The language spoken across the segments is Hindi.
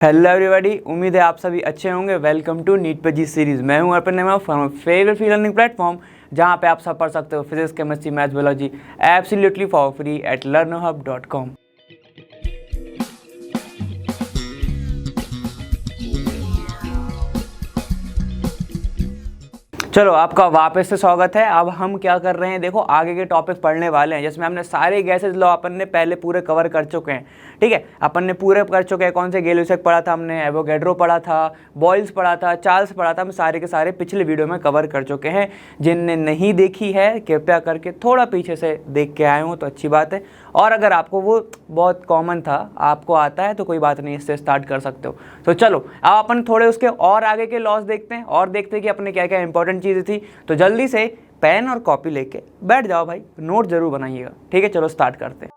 हेलो एवरीबॉडी, उम्मीद है आप सभी अच्छे होंगे। वेलकम टू नीट पे जी सीरीज। मैं हूं अर्पण नेमा from favourite free learning platform, जहां पे आप सब पढ़ सकते हो physics, chemistry, maths, biology absolutely for free at learnerhub.com। चलो, आपका वापस से स्वागत है। अब हम क्या कर रहे हैं, देखो आगे के टॉपिक पढ़ने वाले हैं जिसमें हमने सारे गैसेज लॉ अपन ने पहले पूरे कवर कर चुके हैं। ठीक है, अपन ने पूरे कर चुके हैं। कौन से गैलियोसेक पढ़ा था हमने, एवोगैड्रो पढ़ा था, बॉयल्स पढ़ा था, चार्ल्स पढ़ा था। हम सारे के सारे पिछले वीडियो में कवर कर चुके हैं। जिनने नहीं देखी है कृपया करके थोड़ा पीछे से देख के आए हो तो अच्छी बात है। और अगर आपको वो बहुत कॉमन था, आपको आता है, तो कोई बात नहीं, इससे स्टार्ट कर सकते हो। तो चलो अब अपन थोड़े उसके और आगे के लॉस देखते हैं और देखते हैं कि अपने क्या क्या इंपॉर्टेंट चीज़ें थी। तो जल्दी से पेन और कॉपी लेके बैठ जाओ भाई, नोट जरूर बनाइएगा। ठीक है, चलो स्टार्ट करते हैं।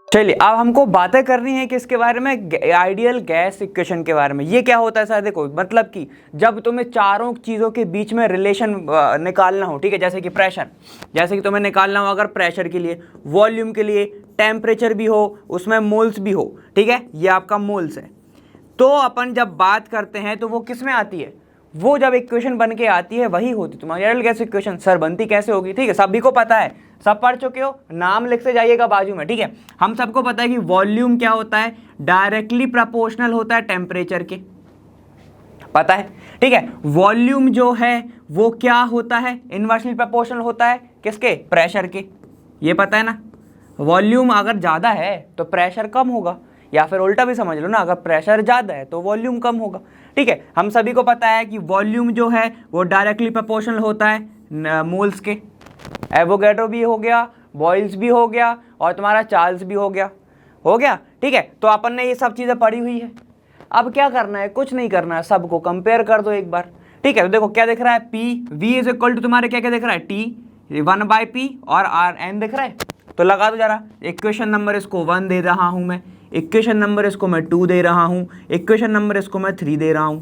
चलिए, अब हमको बातें करनी है कि इसके बारे में, आइडियल गैस इक्वेशन के बारे में। ये क्या होता है सर? देखो, मतलब कि जब तुम्हें चारों चीज़ों के बीच में रिलेशन निकालना हो, ठीक है, जैसे कि प्रेशर, जैसे कि तुम्हें निकालना हो अगर प्रेशर के लिए, वॉल्यूम के लिए, टेम्परेचर भी हो, उसमें मोल्स भी हो, ठीक है, ये आपका मोल्स है। तो अपन जब बात करते हैं तो वो किस में आती है? वो जब इक्वेशन बन के आती है वही होती तुम्हारी आइडियल गैस इक्वेशन। सर बनती कैसे होगी? ठीक है, सभी को पता है, सब पढ़ चुके हो, नाम लिखते जाइएगा बाजू में। ठीक है, हम सबको पता है कि वॉल्यूम क्या होता है, डायरेक्टली प्रोपोर्शनल होता है टेम्परेचर के, पता है। ठीक है, वॉल्यूम जो है वो क्या होता है, इनवर्सली प्रोपोर्शनल होता है किसके? प्रेशर के, ये पता है ना। वॉल्यूम अगर ज़्यादा है तो प्रेशर कम होगा, या फिर उल्टा भी समझ लो ना, अगर प्रेशर ज़्यादा है तो वॉल्यूम कम होगा। ठीक है, हम सभी को पता है कि वॉल्यूम जो है वो डायरेक्टली प्रोपोर्शनल होता है मोल्स के। एवोगैड्रो भी हो गया, बॉयल्स भी हो गया, और तुम्हारा चार्ल्स भी हो गया। ठीक है, तो अपन ने ये सब चीज़ें पढ़ी हुई है। अब क्या करना है? कुछ नहीं करना है, सबको कंपेयर कर दो एक बार। ठीक है, तो देखो क्या दिख रहा है, P V is equal to तुम्हारे क्या क्या दिख रहा है, टी 1/p और आर एन दिख रहा है। तो लगा दो जरा। इक्वेशन नंबर इसको 1 दे रहा हूं मैं, इक्वेशन नंबर इसको मैं 2 दे रहा हूं, इक्वेशन नंबर इसको मैं 3 दे रहा हूं।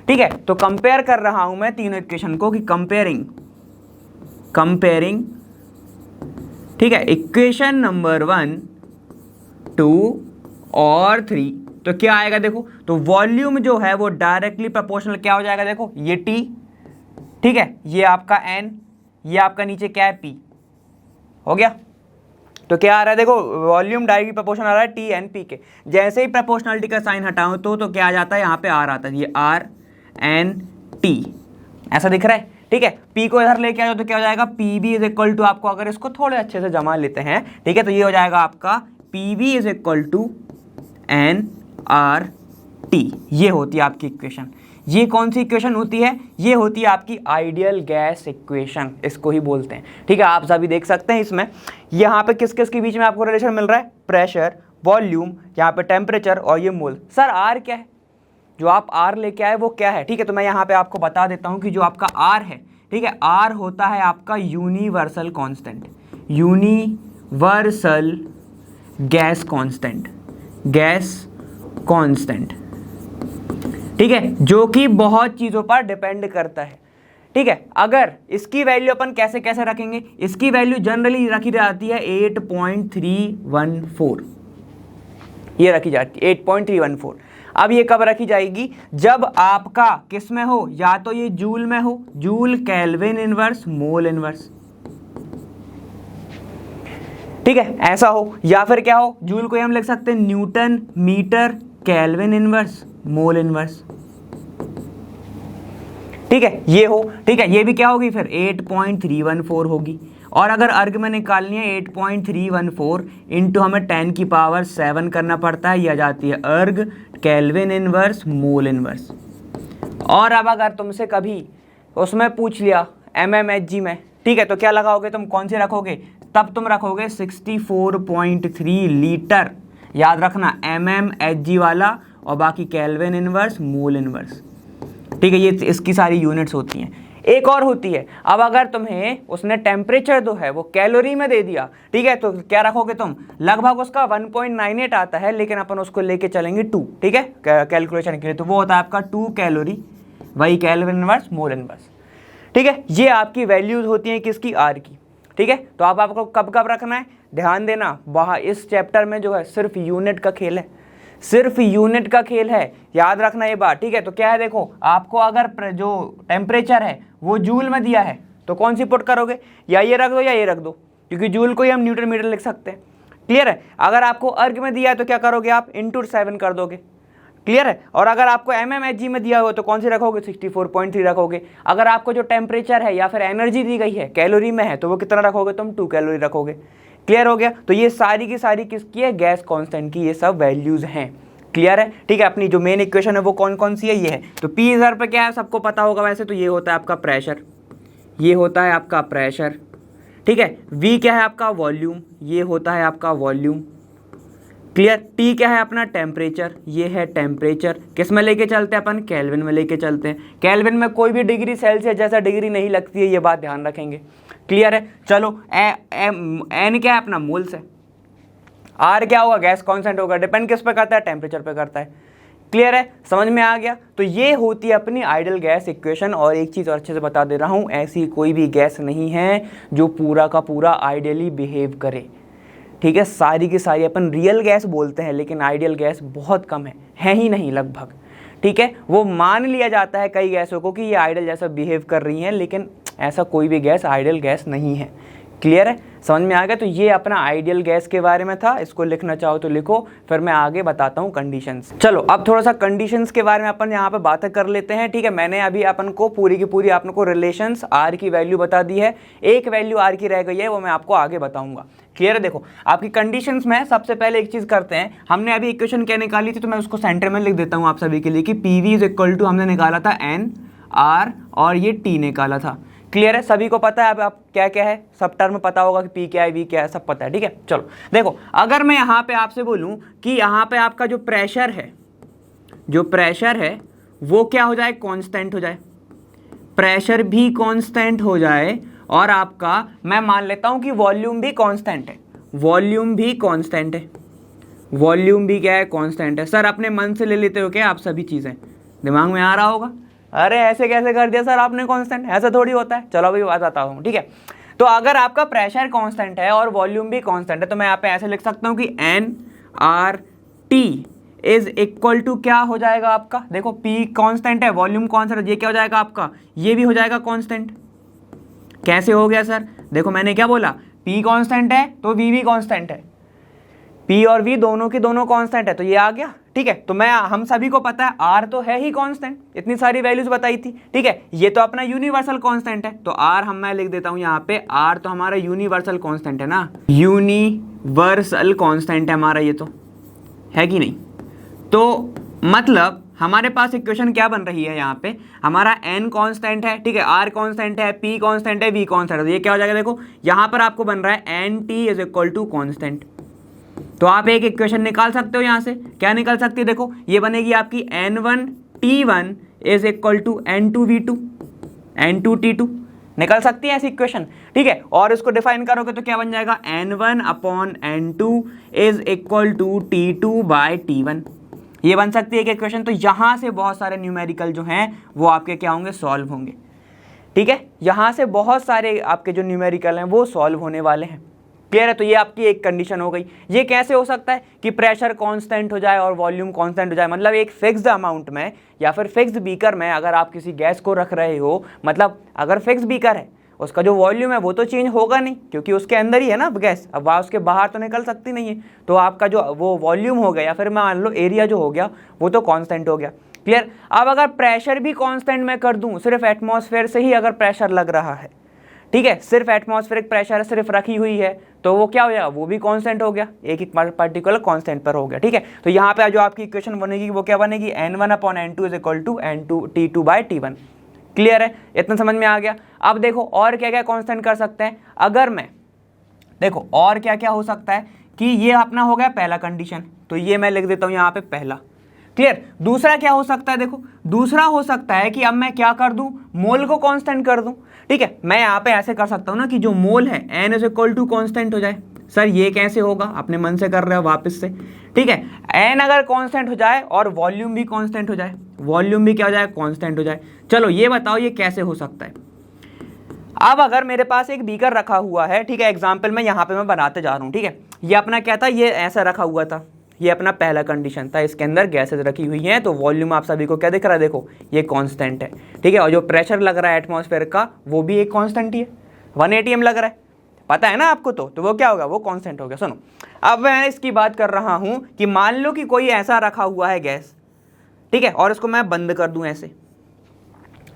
ठीक है, तो कंपेयर कर रहा हूं मैं तीनों इक्वेशन को, कि कंपेयरिंग, ठीक है, इक्वेशन नंबर 1, 2 और 3। तो क्या आएगा देखो, तो वॉल्यूम जो है वो डायरेक्टली प्रोपोर्शनल क्या हो जाएगा, देखो ये T, ठीक है, ये आपका N, ये आपका नीचे क्या है P, हो गया। तो क्या आ रहा है देखो, वॉल्यूम डायरेक्टली प्रोपोर्शनल आ रहा है T N P के। जैसे ही प्रोपोर्शनलिटी का साइन हटाओ तो क्या आ जाता है, यहाँ पे R आता है, ये R N T ऐसा दिख रहा है। ठीक है, P को इधर लेके आओ तो क्या हो जाएगा, PV इज इक्वल टू, आपको अगर इसको थोड़े अच्छे से जमा लेते हैं, ठीक है, तो ये हो जाएगा आपका PV is equal to NRT। ये होती है आपकी इक्वेशन। ये कौन सी इक्वेशन होती है? ये होती है आपकी आइडियल गैस इक्वेशन, इसको ही बोलते हैं। ठीक है, आप सभी देख सकते हैं इसमें, यहाँ पे किस किस के बीच में आपको रिलेशन मिल रहा है, प्रेशर, वॉल्यूम, यहाँ पे टेम्परेचर और ये मोल। सर आर क्या है? जो आप आर लेके आए वो क्या है? ठीक है, तो मैं यहाँ पे आपको बता देता हूँ कि जो आपका आर है, ठीक है, आर होता है आपका universal constant, universal gas constant, gas constant. ठीक है, जो कि बहुत चीज़ों पर डिपेंड करता है। ठीक है, अगर इसकी वैल्यू अपन कैसे कैसे रखेंगे, इसकी वैल्यू जनरली रखी जाती है 8.314, ये रखी जाती है 8.314। अब ये कब रखी जाएगी? जब आपका किस में हो, या तो ये जूल में हो, joule, kelvin inverse, mole inverse, ठीक है, ऐसा हो, या फिर क्या हो, जूल को हम लिख सकते हैं newton metre, kelvin inverse, mole inverse. ठीक है, ये हो। ठीक है, ये भी क्या होगी फिर 8.314 होगी। और अगर अर्ग में निकालनी है 8.314 इंटू हमें 10 की पावर 7 करना पड़ता है, यह जाती है अर्ग, केल्विन इनवर्स, मोल इनवर्स। और अब अगर तुमसे कभी उसमें पूछ लिया MMHg में, ठीक है, तो क्या लगाओगे तुम, कौन से रखोगे? तब तुम रखोगे 64.3 लीटर। याद रखना, MMHg वाला, और बाकी केल्विन इनवर्स, मोल इनवर्स। ठीक है, ये इसकी सारी यूनिट्स होती हैं। एक और होती है, अब अगर तुम्हें उसने टेम्परेचर जो है वो कैलोरी में दे दिया, ठीक है, तो क्या रखोगे तुम? लगभग उसका 1.98 आता है, लेकिन अपन उसको लेके चलेंगे 2, ठीक है, कैलकुलेशन के लिए। तो वो होता है आपका 2 कैलोरी, वही केल्विन इनवर्स, मोल इनवर्स। ठीक है, ये आपकी वैल्यूज होती हैं किसकी? आर की। ठीक है। तो अब आपको कब कब रखना है, ध्यान देना, वहाँ इस चैप्टर में जो है सिर्फ यूनिट का खेल है, सिर्फ यूनिट का खेल है, याद रखना ये बात, ठीक है। तो क्या है, देखो आपको अगर जो टेम्परेचर है वो जूल में दिया है तो कौन सी पुट करोगे, या ये रख दो या ये रख दो, क्योंकि जूल को ही हम न्यूटन मीटर लिख सकते हैं। क्लियर है। अगर आपको अर्ग में दिया है तो क्या करोगे आप, इंटू 7 कर दोगे। क्लियर है। और अगर आपको MMHg में दिया हुआ तो कौन सी रखोगे, 64.3 रखोगे। अगर आपको जो टेम्परेचर है या फिर एनर्जी दी गई है कैलोरी में है तो वो कितना रखोगे, तुम 2 कैलोरी रखोगे। क्लियर हो गया। तो ये सारी की सारी किसकी है, गैस कांस्टेंट की ये सब वैल्यूज हैं। क्लियर है, ठीक है। अपनी जो मेन इक्वेशन है वो कौन कौन सी है, ये है। तो P इधर पे क्या है, सबको पता होगा वैसे, तो ये होता है आपका प्रेशर, ये होता है आपका प्रेशर, ठीक है। V क्या है आपका, वॉल्यूम, ये होता है आपका वॉल्यूम। क्लियर। T क्या है अपना, टेम्परेचर, ये है टेम्परेचर। किस में लेके चलते हैं अपन, केल्विन में लेके चलते हैं। केल्विन में कोई भी डिग्री सेल्सियस जैसा डिग्री नहीं लगती है, ये बात ध्यान रखेंगे। क्लियर है। चलो N क्या है अपना, मोल्स है। R क्या होगा, गैस कॉन्स्टेंट होगा। डिपेंड किस पे करता है, टेम्परेचर पे करता है। क्लियर है, समझ में आ गया। तो ये होती है अपनी आइडियल गैस इक्वेशन। और एक चीज़ और अच्छे से बता दे रहा हूँ, ऐसी कोई भी गैस नहीं है जो पूरा का पूरा आइडियली बिहेव करे, ठीक है। सारी की सारी अपन रियल गैस बोलते हैं, लेकिन आइडियल गैस बहुत कम है ही नहीं लगभग, ठीक है। वो मान लिया जाता है कई गैसों को कि ये आइडियल जैसा बिहेव कर रही हैं, लेकिन ऐसा कोई भी गैस आइडियल गैस नहीं है। क्लियर है, समझ में आ गया। तो ये अपना आइडियल गैस के बारे में था, इसको लिखना चाहो तो लिखो, फिर मैं आगे बताता हूँ कंडीशंस। चलो अब थोड़ा सा कंडीशंस के बारे में अपन यहाँ पे बातें कर लेते हैं, ठीक है। मैंने अभी अपन को पूरी की पूरी अपन को रिलेशंस R की वैल्यू बता दी है, एक वैल्यू R की रह गई है, वो मैं आपको आगे बताऊंगा। क्लियर है। देखो आपकी कंडीशंस में सबसे पहले एक चीज करते हैं, हमने अभी इक्वेशन क्या निकाली थी, तो मैं उसको सेंटर में लिख देता हूँ आप सभी के लिए कि PV इज इक्वल टू, हमने निकाला था N R और ये T निकाला था। क्लियर है, सभी को पता है। अब आप क्या क्या है सब टर्म पता होगा कि P क्या है, V क्या है, सब पता है, ठीक है। चलो देखो, अगर मैं यहाँ पे आपसे बोलूँ कि यहाँ पे आपका जो प्रेशर है, जो प्रेशर है वो क्या हो जाए, कांस्टेंट हो जाए, प्रेशर भी कांस्टेंट हो जाए, और आपका मैं मान लेता हूँ कि वॉल्यूम भी कांस्टेंट है, वॉल्यूम भी कांस्टेंट है, वॉल्यूम भी क्या है, कांस्टेंट है। सर अपने मन से ले लेते हो क्या आप सभी चीज़ें, दिमाग में आ रहा होगा, अरे ऐसे कैसे कर दिया सर आपने कांस्टेंट, ऐसा थोड़ी होता है। चलो अभी बताता हूँ, ठीक है। तो अगर आपका प्रेशर कांस्टेंट है और वॉल्यूम भी कांस्टेंट है, तो मैं यहाँ पे ऐसे लिख सकता हूँ कि NRT इज इक्वल टू क्या हो जाएगा आपका, देखो P कांस्टेंट है, वॉल्यूम कांस्टेंट है, ये क्या हो जाएगा आपका, ये भी हो जाएगा कांस्टेंट। कैसे हो गया सर, देखो मैंने क्या बोला, P कांस्टेंट है तो V भी कांस्टेंट है, P और V दोनों की दोनों कांस्टेंट है, तो ये आ गया, ठीक है। तो हम सभी को पता है R तो है ही कांस्टेंट, इतनी सारी वैल्यूज बताई थी, ठीक है। ये तो अपना यूनिवर्सल कांस्टेंट है, तो R मैं लिख देता हूं यहाँ पे, R तो हमारा यूनिवर्सल कांस्टेंट है ना, यूनिवर्सल कांस्टेंट है हमारा, ये तो है कि नहीं। तो मतलब हमारे पास इक्वेशन क्या बन रही है, यहाँ पे हमारा N कांस्टेंट है, ठीक है, R कांस्टेंट है, P कांस्टेंट है, V कांस्टेंट है, तो ये क्या हो जाएगा, देखो यहाँ पर आपको बन रहा है NT is equal to constant. तो आप एक इक्वेशन निकाल सकते हो यहाँ से, क्या निकाल सकते हो, देखो ये बनेगी आपकी N1T1 is equal to N2V2 N2T2, निकल सकती है ऐसी इक्वेशन, ठीक है। और इसको डिफाइन करोगे तो क्या बन जाएगा, N1/N2 is equal to T2/T1, ये बन सकती है एक इक्वेशन। तो यहाँ से बहुत सारे न्यूमेरिकल जो हैं वो आपके क्या होंगे, सॉल्व होंगे, ठीक है। यहाँ से बहुत सारे आपके जो न्यूमेरिकल हैं वो सॉल्व होने वाले हैं। क्लियर है। तो ये आपकी एक कंडीशन हो गई। ये कैसे हो सकता है कि प्रेशर कांस्टेंट हो जाए और वॉल्यूम कांस्टेंट हो जाए, मतलब एक फिक्स्ड अमाउंट में या फिर फिक्स्ड बीकर में अगर आप किसी गैस को रख रहे हो, मतलब अगर फिक्स्ड बीकर है उसका जो वॉल्यूम है वो तो चेंज होगा नहीं, क्योंकि उसके अंदर ही है ना गैस, अब वहाँ उसके बाहर तो निकल सकती नहीं है, तो आपका जो वो वॉल्यूम हो गया या फिर मान लो एरिया जो हो गया वो तो कांस्टेंट हो गया। क्लियर। अब अगर प्रेशर भी कांस्टेंट मैं कर दूं, सिर्फ एटमॉस्फेयर से ही अगर प्रेशर लग रहा है, ठीक है, सिर्फ एटमॉस्फेरिक प्रेशर सिर्फ रखी हुई है, तो वो क्या हो जाएगा, वो भी कांस्टेंट हो गया, एक पर्टिकुलर कांस्टेंट पर हो गया, ठीक है। तो यहाँ पे जो आपकी इक्वेशन बनेगी वो क्या बनेगी, N1/N2 is equal to T2/T1। Clear है, इतना समझ में आ गया। अब देखो और क्या क्या कांस्टेंट कर सकते हैं, अगर मैं देखो और क्या क्या हो सकता है कि ये अपना हो गया पहला कंडीशन, तो ये मैं लिख देता हूँ यहाँ पे पहला। क्लियर। दूसरा क्या हो सकता है, देखो दूसरा हो सकता है कि अब मैं क्या कर दूं, मोल को कांस्टेंट कर दूं, ठीक है। मैं यहाँ पे ऐसे कर सकता हूँ ना कि जो मोल है N is equal to constant हो जाए। सर ये कैसे होगा, अपने मन से कर रहे हो वापस से, ठीक है। N अगर कांस्टेंट हो जाए और वॉल्यूम भी कांस्टेंट हो जाए, वॉल्यूम भी क्या हो जाए, कांस्टेंट हो जाए। चलो ये बताओ ये कैसे हो सकता है। अब अगर मेरे पास एक बीकर रखा हुआ है, ठीक है, एग्जाम्पल में यहाँ पे मैं बनाते जा रहा हूँ, ठीक है, ये अपना क्या था, ये ऐसा रखा हुआ था, ये अपना पहला कंडीशन था, इसके अंदर गैसेज रखी हुई हैं, तो वॉल्यूम आप सभी को क्या दिख रहा है, देखो ये कांस्टेंट है, ठीक है, और जो प्रेशर लग रहा है एटमॉस्फेयर का वो भी एक कांस्टेंट ही है, 1 atm लग रहा है, पता है ना आपको, तो वो क्या होगा, वो कांस्टेंट हो गया। सुनो, अब मैं इसकी बात कर रहा हूं कि मान लो कि कोई ऐसा रखा हुआ है गैस, ठीक है, और इसको मैं बंद कर दूं ऐसे,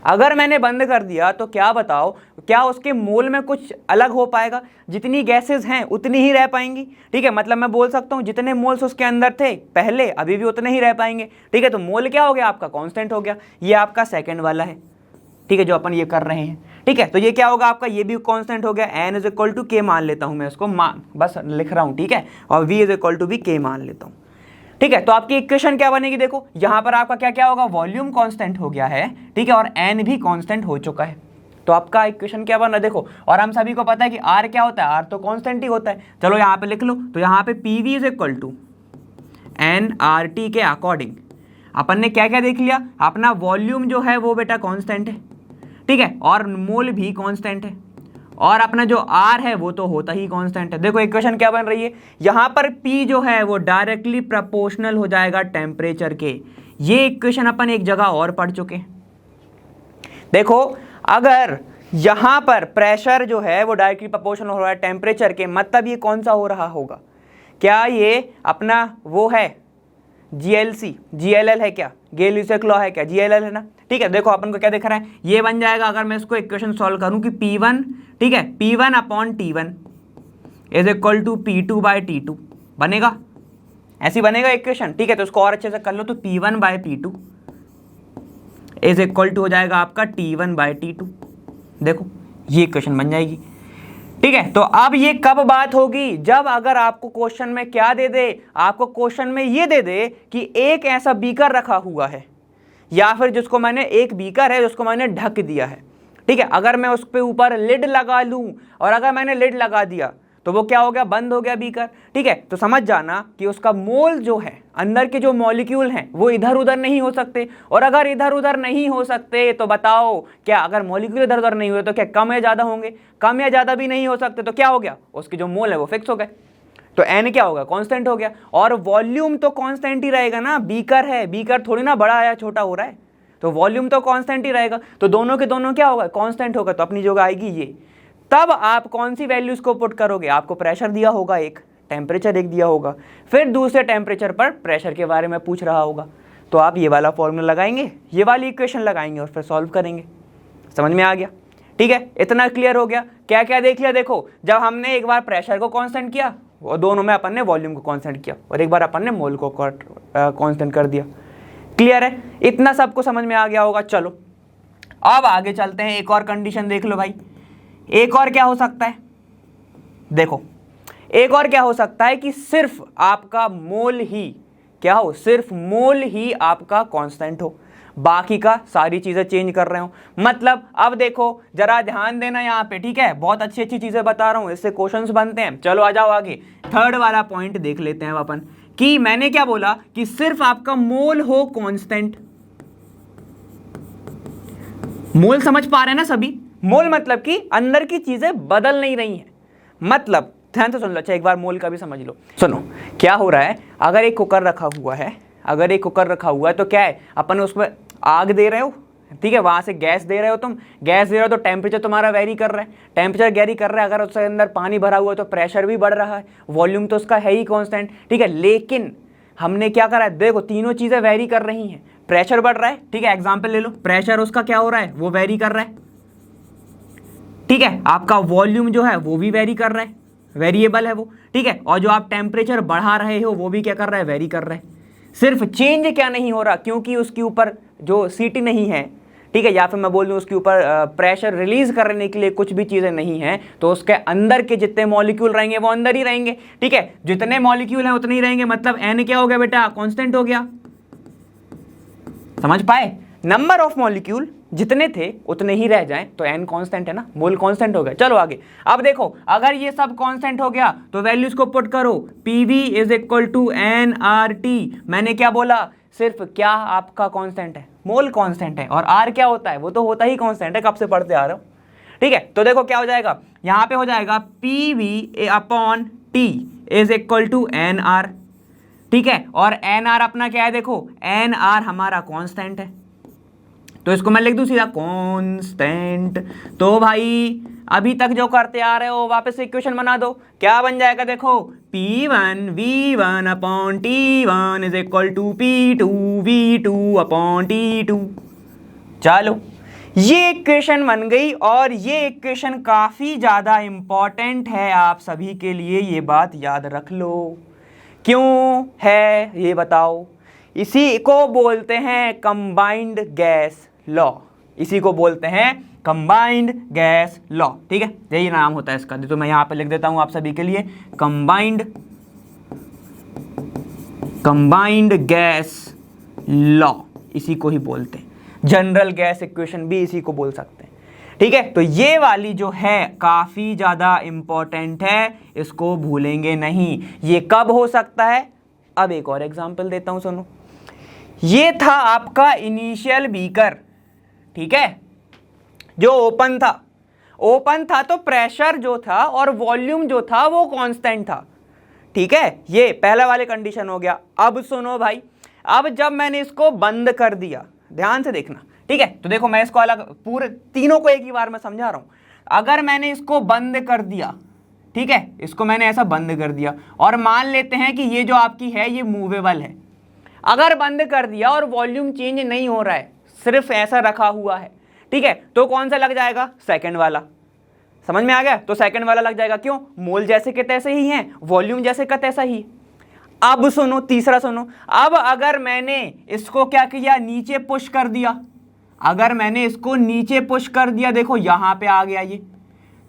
अगर मैंने बंद कर दिया तो क्या बताओ, क्या उसके मोल में कुछ अलग हो पाएगा? जितनी गैसेस हैं उतनी ही रह पाएंगी, ठीक है, मतलब मैं बोल सकता हूं जितने मोल्स उसके अंदर थे पहले अभी भी उतने ही रह पाएंगे, ठीक है, तो मोल क्या हो गया आपका, कांस्टेंट हो गया। ये आपका सेकंड वाला है, ठीक है, जो अपन ये कर रहे हैं, ठीक है, तो ये क्या होगा आपका, ये भी कांस्टेंट हो गया, n इज इक्वल टू के मान लेता हूं मैं इसको, बस लिख रहा हूं, ठीक है, और v इज इक्वल टू भी के मान लेता हूं, ठीक है। तो आपकी इक्वेशन क्या बनेगी, देखो यहां पर आपका क्या क्या होगा, वॉल्यूम कांस्टेंट हो गया है, ठीक है, और n भी कांस्टेंट हो चुका है, तो आपका इक्वेशन क्या बना, देखो, और हम सभी को पता है कि r क्या होता है, r तो कांस्टेंट ही होता है, चलो यहां पे लिख लो, तो यहां पे pv is equal to nRT के अकॉर्डिंग अपन ने क्या क्या देख लिया, अपना वॉल्यूम जो है वो बेटा कांस्टेंट है, ठीक है, और मोल भी कांस्टेंट है, और अपना जो R है वो तो होता ही कांस्टेंट है। देखो इक्वेशन क्या बन रही है, यहां पर P जो है वो डायरेक्टली प्रोपोर्शनल हो जाएगा टेम्परेचर के, ये इक्वेशन अपन एक जगह और पढ़ चुके हैं। देखो अगर यहां पर प्रेशर जो है वो डायरेक्टली प्रोपोर्शनल हो रहा है टेम्परेचर के, मतलब ये कौन सा हो रहा होगा, क्या ये अपना वो है GLC, GLL है क्या, गेल-ल्यूसेक लॉ है क्या, GLL है ना, ठीक है। देखो अपन को क्या दिख रहा है, ये बन जाएगा अगर मैं इसको इक्वेशन सॉल्व करूं कि P1, ठीक है, P1 upon T1 is equal to P2 by T2 बनेगा, ऐसी बनेगा इक्वेशन, ठीक है, तो इसको और अच्छे से कर लो, तो P1 bye P2 is equal to हो जाएगा आपका T1 बाय T2, देखो ये इक्वेशन बन जाएगी, ठीक है। तो अब ये कब बात होगी, जब अगर आपको क्वेश्चन में क्या दे दे, आपको क्वेश्चन में ये दे दे कि एक ऐसा बीकर रखा हुआ है, या फिर जिसको मैंने, एक बीकर है जिसको मैंने ढक दिया है, ठीक है, अगर मैं उस पे ऊपर लिड लगा लूं, और अगर मैंने लिड लगा दिया तो वो क्या हो गया, बंद हो गया बीकर, ठीक है, तो समझ जाना कि उसका मोल जो है, अंदर के जो मॉलिक्यूल हैं वो इधर उधर नहीं हो सकते, और अगर इधर उधर नहीं हो सकते तो बताओ क्या, अगर मॉलिक्यूल इधर उधर नहीं हुए तो क्या कम या ज्यादा होंगे, कम या ज्यादा भी नहीं हो सकते, तो क्या हो गया, उसके जो मोल है वो फिक्स हो गए, तो n क्या होगा, कांस्टेंट हो गया, और वॉल्यूम तो कांस्टेंट ही रहेगा ना, बीकर है, बीकर थोड़ी ना बड़ा या छोटा हो रहा है, तो वॉल्यूम तो कांस्टेंट ही रहेगा, तो दोनों के दोनों क्या होगा, कांस्टेंट होगा, तो अपनी जगह आएगी ये। तब आप कौन सी वैल्यूज को पुट करोगे, आपको प्रेशर दिया होगा एक, टेम्परेचर एक दिया होगा, फिर दूसरे टेम्परेचर पर प्रेशर के बारे में पूछ रहा होगा, तो आप ये वाला फॉर्मूला लगाएंगे, ये वाली इक्वेशन लगाएंगे और फिर सॉल्व करेंगे। समझ में आ गया, ठीक है, इतना क्लियर हो गया। क्या क्या देख लिया, देखो जब हमने एक बार प्रेशर को कांस्टेंट किया, और दोनों में अपन ने वॉल्यूम को कांस्टेंट किया, और एक बार अपन ने मोल को कांस्टेंट कर दिया। क्लियर है, इतना सबको समझ में आ गया होगा। चलो अब आगे चलते हैं, एक और कंडीशन देख लो भाई, एक और क्या हो सकता है, देखो एक और क्या हो सकता है कि सिर्फ आपका मोल ही क्या हो, सिर्फ मोल ही आपका कांस्टेंट हो, बाकी का सारी चीजें चेंज कर रहे हो। मतलब अब देखो जरा ध्यान देना यहाँ पे, ठीक है, बहुत अच्छी अच्छी चीजें बता रहा हूं, इससे क्वेश्चंस बनते हैं। चलो आ जाओ आगे, थर्ड वाला पॉइंट देख लेते हैं अपन, कि मैंने क्या बोला कि सिर्फ आपका मोल हो कांस्टेंट। मोल समझ पा रहे हैं ना सभी, मोल मतलब कि अंदर की चीजें बदल नहीं रही हैं, मतलब ध्यान से सुन लो। अच्छा एक बार मोल का भी समझ लो। सुनो क्या हो रहा है, अगर एक कुकर रखा हुआ है, अगर एक कुकर रखा हुआ है तो क्या है, अपन उसमें आग दे रहे हो, ठीक है, वहां से गैस दे रहे हो, तुम गैस दे रहे हो तो टेम्परेचर तुम्हारा वेरी कर रहा है, टेम्परेचर वेरी कर रहा है, अगर उसके अंदर पानी भरा हुआ है तो प्रेशर भी बढ़ रहा है, वॉल्यूम तो उसका है ही कांस्टेंट, ठीक है, लेकिन हमने क्या करा है, देखो तीनों चीजें वेरी कर रही हैं, प्रेशर बढ़ रहा है, ठीक है, एग्जाम्पल ले लो, प्रेशर उसका क्या हो रहा है, वो वेरी कर रहा है, ठीक है, आपका वॉल्यूम जो है वो भी वेरी कर रहा है, वेरिएबल है वो, ठीक है, और जो आप टेम्परेचर बढ़ा रहे हो वो भी क्या कर रहा है, वेरी कर रहा है। सिर्फ चेंज क्या नहीं हो रहा, क्योंकि उसके ऊपर जो सीटी नहीं है, ठीक है, या फिर मैं बोल दूं उसके ऊपर प्रेशर रिलीज करने के लिए कुछ भी चीजें नहीं है, तो उसके अंदर के जितने मॉलिक्यूल रहेंगे वो अंदर ही रहेंगे, ठीक है, जितने मॉलिक्यूल हैं उतने ही रहेंगे, मतलब n क्या हो गया बेटा, कांस्टेंट हो गया। समझ पाए, नंबर ऑफ मॉलिक्यूल जितने थे उतने ही रह जाएं तो n कांस्टेंट है ना, मोल कांस्टेंट हो गया। चलो आगे, अब देखो अगर ये सब कांस्टेंट हो गया तो वैल्यूज को पुट करो, PV is equal to nRT। मैंने क्या बोला, सिर्फ क्या आपका कांस्टेंट है, मोल कांस्टेंट है, और R क्या होता है, वो तो होता ही कांस्टेंट है, कब से पढ़ते आ रहे हो, ठीक है, तो देखो क्या हो जाएगा, यहाँ पे हो जाएगा PV upon T is equal to NR, ठीक है, और NR अपना क्या है, देखो NR हमारा कांस्टेंट है, तो इसको मैं लिख दूं सीधा कांस्टेंट। तो भाई अभी तक जो करते आ रहे हो वापस इक्वेशन बना दो, क्या बन जाएगा, देखो P1 V1 upon T1 is equal to P2 V2 upon T2। चलो ये इक्वेशन बन गई, और ये इक्वेशन काफी ज्यादा इंपॉर्टेंट है आप सभी के लिए, ये बात याद रख लो। क्यों है ये बताओ, इसी को बोलते हैं कंबाइंड गैस लॉ, इसी को बोलते हैं कंबाइंड गैस लॉ, ठीक है, यही नाम होता है इसका। तो मैं यहां पे लिख देता हूं आप सभी के लिए कंबाइंड गैस लॉ, इसी को ही बोलते हैं, जनरल गैस इक्वेशन भी इसी को बोल सकते हैं, ठीक है। तो ये वाली जो है काफी ज्यादा इंपॉर्टेंट है, इसको भूलेंगे नहीं। ये कब हो सकता है, अब एक और एग्जांपल देता हूं, सुनो। ये था आपका इनिशियल बीकर, ठीक है, जो ओपन था तो प्रेशर जो था और वॉल्यूम जो था वो कांस्टेंट था, ठीक है, ये पहला वाले कंडीशन हो गया। अब सुनो भाई, अब जब मैंने इसको बंद कर दिया, ध्यान से देखना, ठीक है, तो देखो मैं इसको अलग पूरे तीनों को एक ही बार में समझा रहा हूं। अगर मैंने इसको बंद कर दिया, ठीक है, इसको मैंने ऐसा बंद कर दिया, और मान लेते हैं कि ये जो आपकी है ये मूवेबल है, अगर बंद कर दिया और वॉल्यूम चेंज नहीं हो रहा है, सिर्फ ऐसा रखा हुआ है, ठीक है, तो कौन सा लग जाएगा, सेकंड वाला। समझ में आ गया, तो सेकंड वाला लग जाएगा, क्यों, मोल जैसे के तैसे ही हैं, वॉल्यूम जैसे का तैसा ही। अब सुनो तीसरा, सुनो, अब अगर मैंने इसको क्या किया, नीचे पुश कर दिया, अगर मैंने इसको नीचे पुश कर दिया, देखो यहां पे आ गया ये,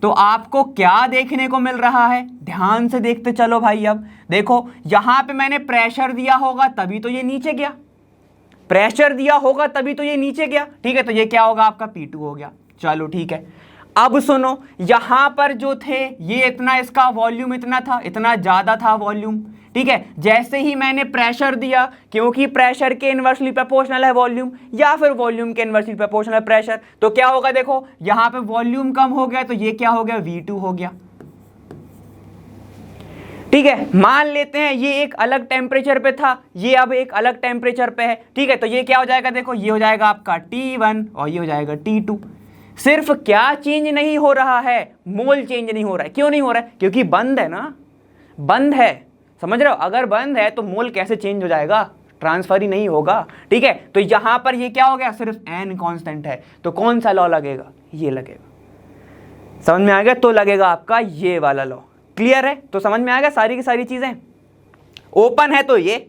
तो आपको क्या देखने को मिल रहा है, ध्यान से देखते चलो भाई। अब देखो यहां पे मैंने प्रेशर दिया होगा तभी तो ये नीचे गया, प्रेशर दिया होगा तभी तो ये नीचे गया, ठीक है, तो ये क्या होगा, आपका P2 हो गया। चलो ठीक है, अब सुनो, यहां पर जो थे ये इतना, इसका वॉल्यूम इतना था, इतना ज्यादा था वॉल्यूम, ठीक है, जैसे ही मैंने प्रेशर दिया, क्योंकि प्रेशर के इनवर्सली प्रोपोर्शनल है वॉल्यूम, या फिर वॉल्यूम के इनवर्सली प्रोपोर्शनल है प्रेशर, तो क्या होगा, देखो यहां पे वॉल्यूम कम हो गया, तो ये क्या हो गया, V2 हो गया, ठीक है। मान लेते हैं ये एक अलग टेम्परेचर पे था, ये अब एक अलग टेम्परेचर पे है, ठीक है, तो ये क्या हो जाएगा, देखो ये हो जाएगा आपका T1 और ये हो जाएगा T2। सिर्फ क्या चेंज नहीं हो रहा है, मोल चेंज नहीं हो रहा है। क्यों नहीं हो रहा है, क्योंकि बंद है ना, बंद है, समझ रहे हो, अगर बंद है तो मोल कैसे चेंज हो जाएगा, ट्रांसफर ही नहीं होगा, ठीक है। तो यहां पर ये क्या हो गया, सिर्फ n कांस्टेंट है, तो कौन सा लॉ लगेगा, ये लगेगा। समझ में आ गया, तो लगेगा आपका ये वाला लॉ। क्लियर है, तो समझ में आ गया सारी की सारी चीजें। ओपन है तो ये,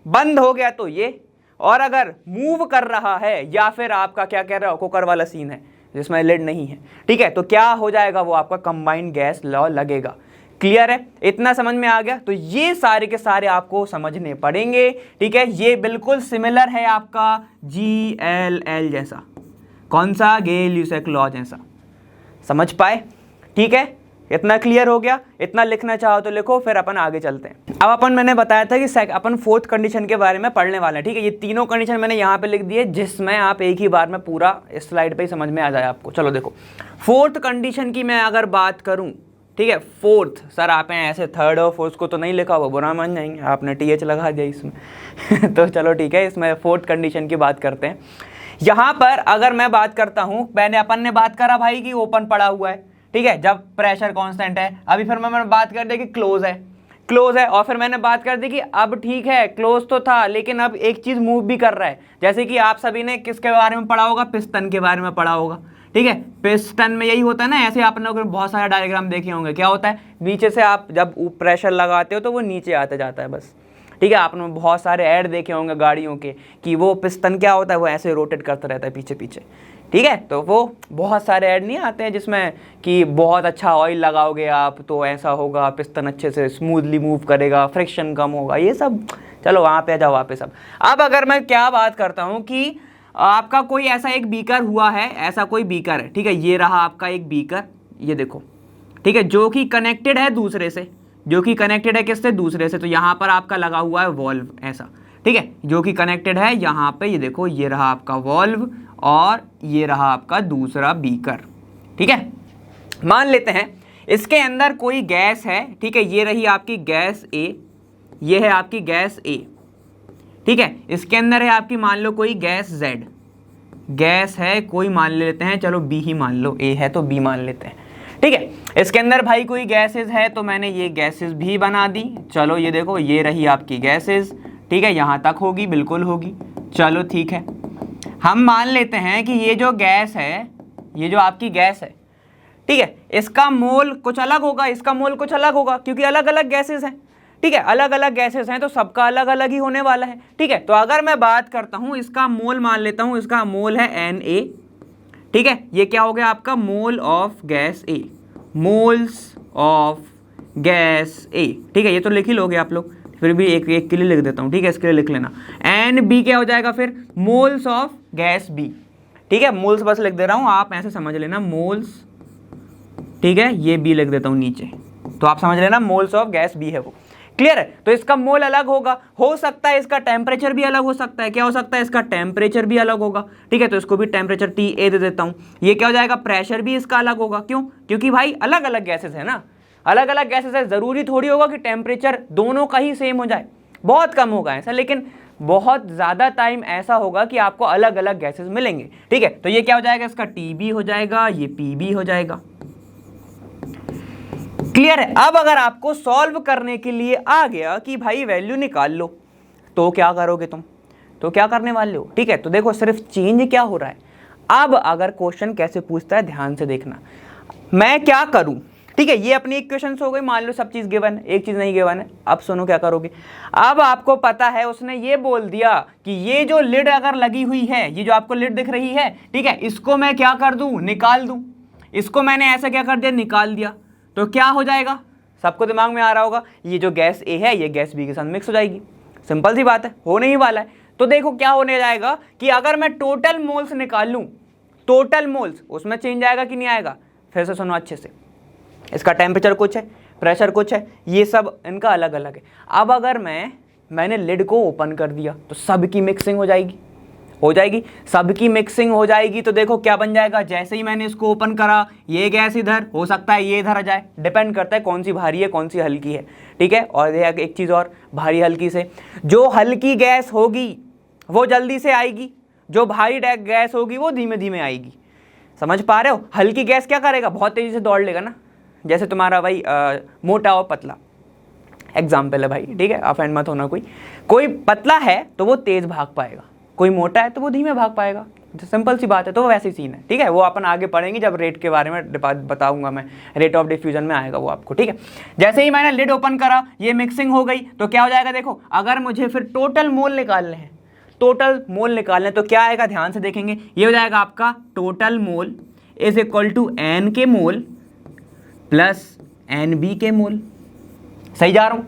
बंद हो गया तो ये, और अगर मूव कर रहा है या फिर आपका क्या कह रहा हो, कुकर वाला सीन है जिसमें लिड नहीं है, ठीक है, तो क्या हो जाएगा, वो आपका कंबाइंड गैस लॉ लगेगा। क्लियर है, इतना समझ में आ गया। तो ये सारे के सारे आपको समझने पड़ेंगे, ठीक है। ये बिल्कुल सिमिलर है आपका GLL जैसा, कौन सा, गै-ल्यूसेक लॉ जैसा, समझ पाए, ठीक है। इतना क्लियर हो गया, इतना लिखना चाहो तो लिखो, फिर अपन आगे चलते हैं। अब अपन, मैंने बताया था कि अपन फोर्थ कंडीशन के बारे में पढ़ने वाले हैं, ठीक है। ये तीनों कंडीशन मैंने यहाँ पे लिख दिए, जिसमें आप एक ही बार में पूरा इस स्लाइड पे ही समझ में आ जाए आपको। चलो देखो, फोर्थ कंडीशन की मैं अगर बात करूँ, ठीक है, फोर्थ, सर आप ऐसे थर्ड और फोर्थ को तो नहीं लिखा हुआ, बुरा मान जाएंगे, आपने TH लगा दिया इसमें तो चलो ठीक है, इसमें फोर्थ कंडीशन की बात करते हैं। यहाँ पर अगर मैं बात करता हूँ, मैंने अपन ने बात करा भाई कि ओपन पड़ा हुआ है, ठीक है, जब प्रेशर कांस्टेंट है। अभी फिर मैंने बात कर दी कि क्लोज है, और फिर मैंने बात कर दी कि अब ठीक है क्लोज तो था, लेकिन अब एक चीज मूव भी कर रहा है। जैसे कि आप सभी ने किसके बारे में पढ़ा होगा, पिस्टन के बारे में पढ़ा होगा, ठीक है। पिस्टन में यही होता है ना, ऐसे आपने बहुत सारे डायग्राम देखे होंगे, क्या होता है, नीचे से आप जब प्रेशर लगाते हो तो वो नीचे आते जाता है बस, ठीक है। आपने बहुत सारे ऐड देखे होंगे गाड़ियों के कि वो पिस्टन क्या होता है, वो ऐसे रोटेट करता रहता है पीछे पीछे, ठीक है। तो वो बहुत सारे ऐड नहीं आते हैं जिसमें कि बहुत अच्छा ऑयल लगाओगे आप तो ऐसा होगा, पिस्टन अच्छे से स्मूथली मूव करेगा, फ्रिक्शन कम होगा, ये सब चलो वहाँ पे जाओ वापस। अब अगर मैं क्या बात करता हूँ कि आपका कोई ऐसा एक बीकर हुआ है, ऐसा कोई बीकर है, ठीक है, ये रहा आपका एक बीकर, ये देखो, ठीक है, जो कि कनेक्टेड है दूसरे से, जो कि कनेक्टेड है किससे, दूसरे से। तो यहाँ पर आपका लगा हुआ है वॉल्व ऐसा, ठीक है, जो कि कनेक्टेड है यहाँ पे, ये देखो, ये रहा आपका वॉल्व और ये रहा आपका दूसरा बीकर, ठीक है, मान लेते हैं इसके अंदर कोई गैस है, ठीक है, ये रही आपकी गैस ए, ये है आपकी गैस ए, ठीक है, इसके अंदर है आपकी मान लो कोई गैस जेड, गैस है कोई मान लेते हैं, चलो बी ही मान लो, ए है तो बी मान लेते हैं, ठीक है। इसके अंदर भाई कोई गैसेस है तो मैंने ये गैसेस भी बना दी, चलो ये देखो ये रही आपकी गैसेस, ठीक है, यहाँ तक होगी, बिल्कुल होगी, चलो ठीक है। हम मान लेते हैं कि ये जो गैस है, ये जो आपकी गैस है, ठीक है, इसका मोल कुछ अलग होगा, इसका मोल कुछ अलग होगा, क्योंकि अलग अलग गैसेस हैं, ठीक है, अलग अलग गैसेस हैं तो सबका अलग अलग ही होने वाला है, ठीक है। तो अगर मैं बात करता हूँ इसका मोल मान लेता हूँ, इसका मोल है Na, ठीक है, ये क्या हो गया आपका mole of gas A, moles of gas A, ठीक है, ये तो लिख ही लोगे आप लोग, फिर भी एक एक के लिए लिख देता हूँ, ठीक है, इसके लिए लिख लेना। Nb क्या हो जाएगा फिर मोल्स ऑफ गैस बी, ठीक है, मोल्स बस लिख दे रहा हूँ, आप ऐसे समझ लेना मोल्स, ठीक है, ये बी लिख देता हूँ नीचे, तो आप समझ लेना मोल्स ऑफ गैस बी है वो, क्लियर है। तो इसका मोल अलग होगा, हो सकता है इसका टेम्परेचर भी अलग हो सकता है, क्या हो सकता है इसका टेम्परेचर भी अलग होगा, ठीक है, तो इसको भी टेम्परेचर TA दे देता हूँ। ये क्या हो जाएगा प्रेशर भी इसका अलग होगा, क्यों, क्योंकि भाई अलग अलग गैसेस है ना, अलग अलग गैसेस है, जरूरी थोड़ी होगा कि टेम्परेचर दोनों का ही सेम हो जाए, बहुत कम होगा ऐसा, लेकिन बहुत ज़्यादा टाइम ऐसा होगा कि आपको अलग अलग गैसेस मिलेंगे, ठीक है। तो ये क्या हो जाएगा इसका TB हो जाएगा, ये PB हो जाएगा, क्लियर है। अब अगर आपको सॉल्व करने के लिए आ गया कि भाई वैल्यू निकाल लो, तो क्या करोगे तुम, तो क्या करने वाले हो, ठीक है। तो देखो सिर्फ चेंज क्या हो रहा है, अब अगर क्वेश्चन कैसे पूछता है ध्यान से देखना, मैं क्या करूं, ठीक है, ये अपनी इक्वेशंस हो गई, मान लो सब चीज गिवन है, एक चीज नहीं गिवन है। अब सुनो क्या करोगे, अब आपको पता है उसने ये बोल दिया कि ये जो लिड अगर लगी हुई है, ये जो आपको लिड दिख रही है, ठीक है, इसको मैं क्या कर दूं, निकाल दूं, इसको मैंने ऐसा क्या कर दिया, निकाल दिया, तो क्या हो जाएगा, सबको दिमाग में आ रहा होगा, ये जो गैस ए है ये गैस बी के साथ मिक्स हो जाएगी, सिंपल सी बात है, होने ही वाला है। तो देखो क्या होने जाएगा कि अगर मैं टोटल मोल्स निकाल लूं, टोटल मोल्स, उसमें चेंज आएगा कि नहीं आएगा, फिर से सुनो अच्छे से, इसका टेम्परेचर कुछ है, प्रेशर कुछ है, ये सब इनका अलग अलग है। अब अगर मैंने लिड को ओपन कर दिया तो सबकी मिक्सिंग हो जाएगी, सबकी मिक्सिंग हो जाएगी, तो देखो क्या बन जाएगा, जैसे ही मैंने इसको ओपन करा, ये गैस इधर, हो सकता है ये इधर आ जाए, डिपेंड करता है कौन सी भारी है कौन सी हल्की है, ठीक है। और एक चीज़ और, भारी हल्की से, जो हल्की गैस होगी वो जल्दी से आएगी, जो भारी गैस होगी वो धीमे धीमे आएगी, समझ पा रहे हो। हल्की गैस क्या करेगा, बहुत तेज़ी से दौड़ लेगा ना, जैसे तुम्हारा भाई मोटा और पतला एग्जाम्पल है भाई, ठीक है, ऑफेंड मत होना, कोई पतला है तो वो तेज़ भाग पाएगा, कोई मोटा है तो वो धीमे भाग पाएगा, सिंपल सी बात है। तो वो वैसी सीन है, ठीक है, वो अपन आगे पढ़ेंगे जब रेट के बारे में बताऊंगा मैं, रेट ऑफ डिफ्यूजन में आएगा वो आपको, ठीक है। जैसे ही मैंने लिड ओपन करा, ये मिक्सिंग हो गई, तो क्या हो जाएगा, देखो अगर मुझे फिर टोटल मोल निकालने हैं, टोटल मोल निकालने तो क्या आएगा, ध्यान से देखेंगे, ये हो जाएगा आपका total mole is equal to N के मोल प्लस NB के मोल, सही जा रहा हूँ,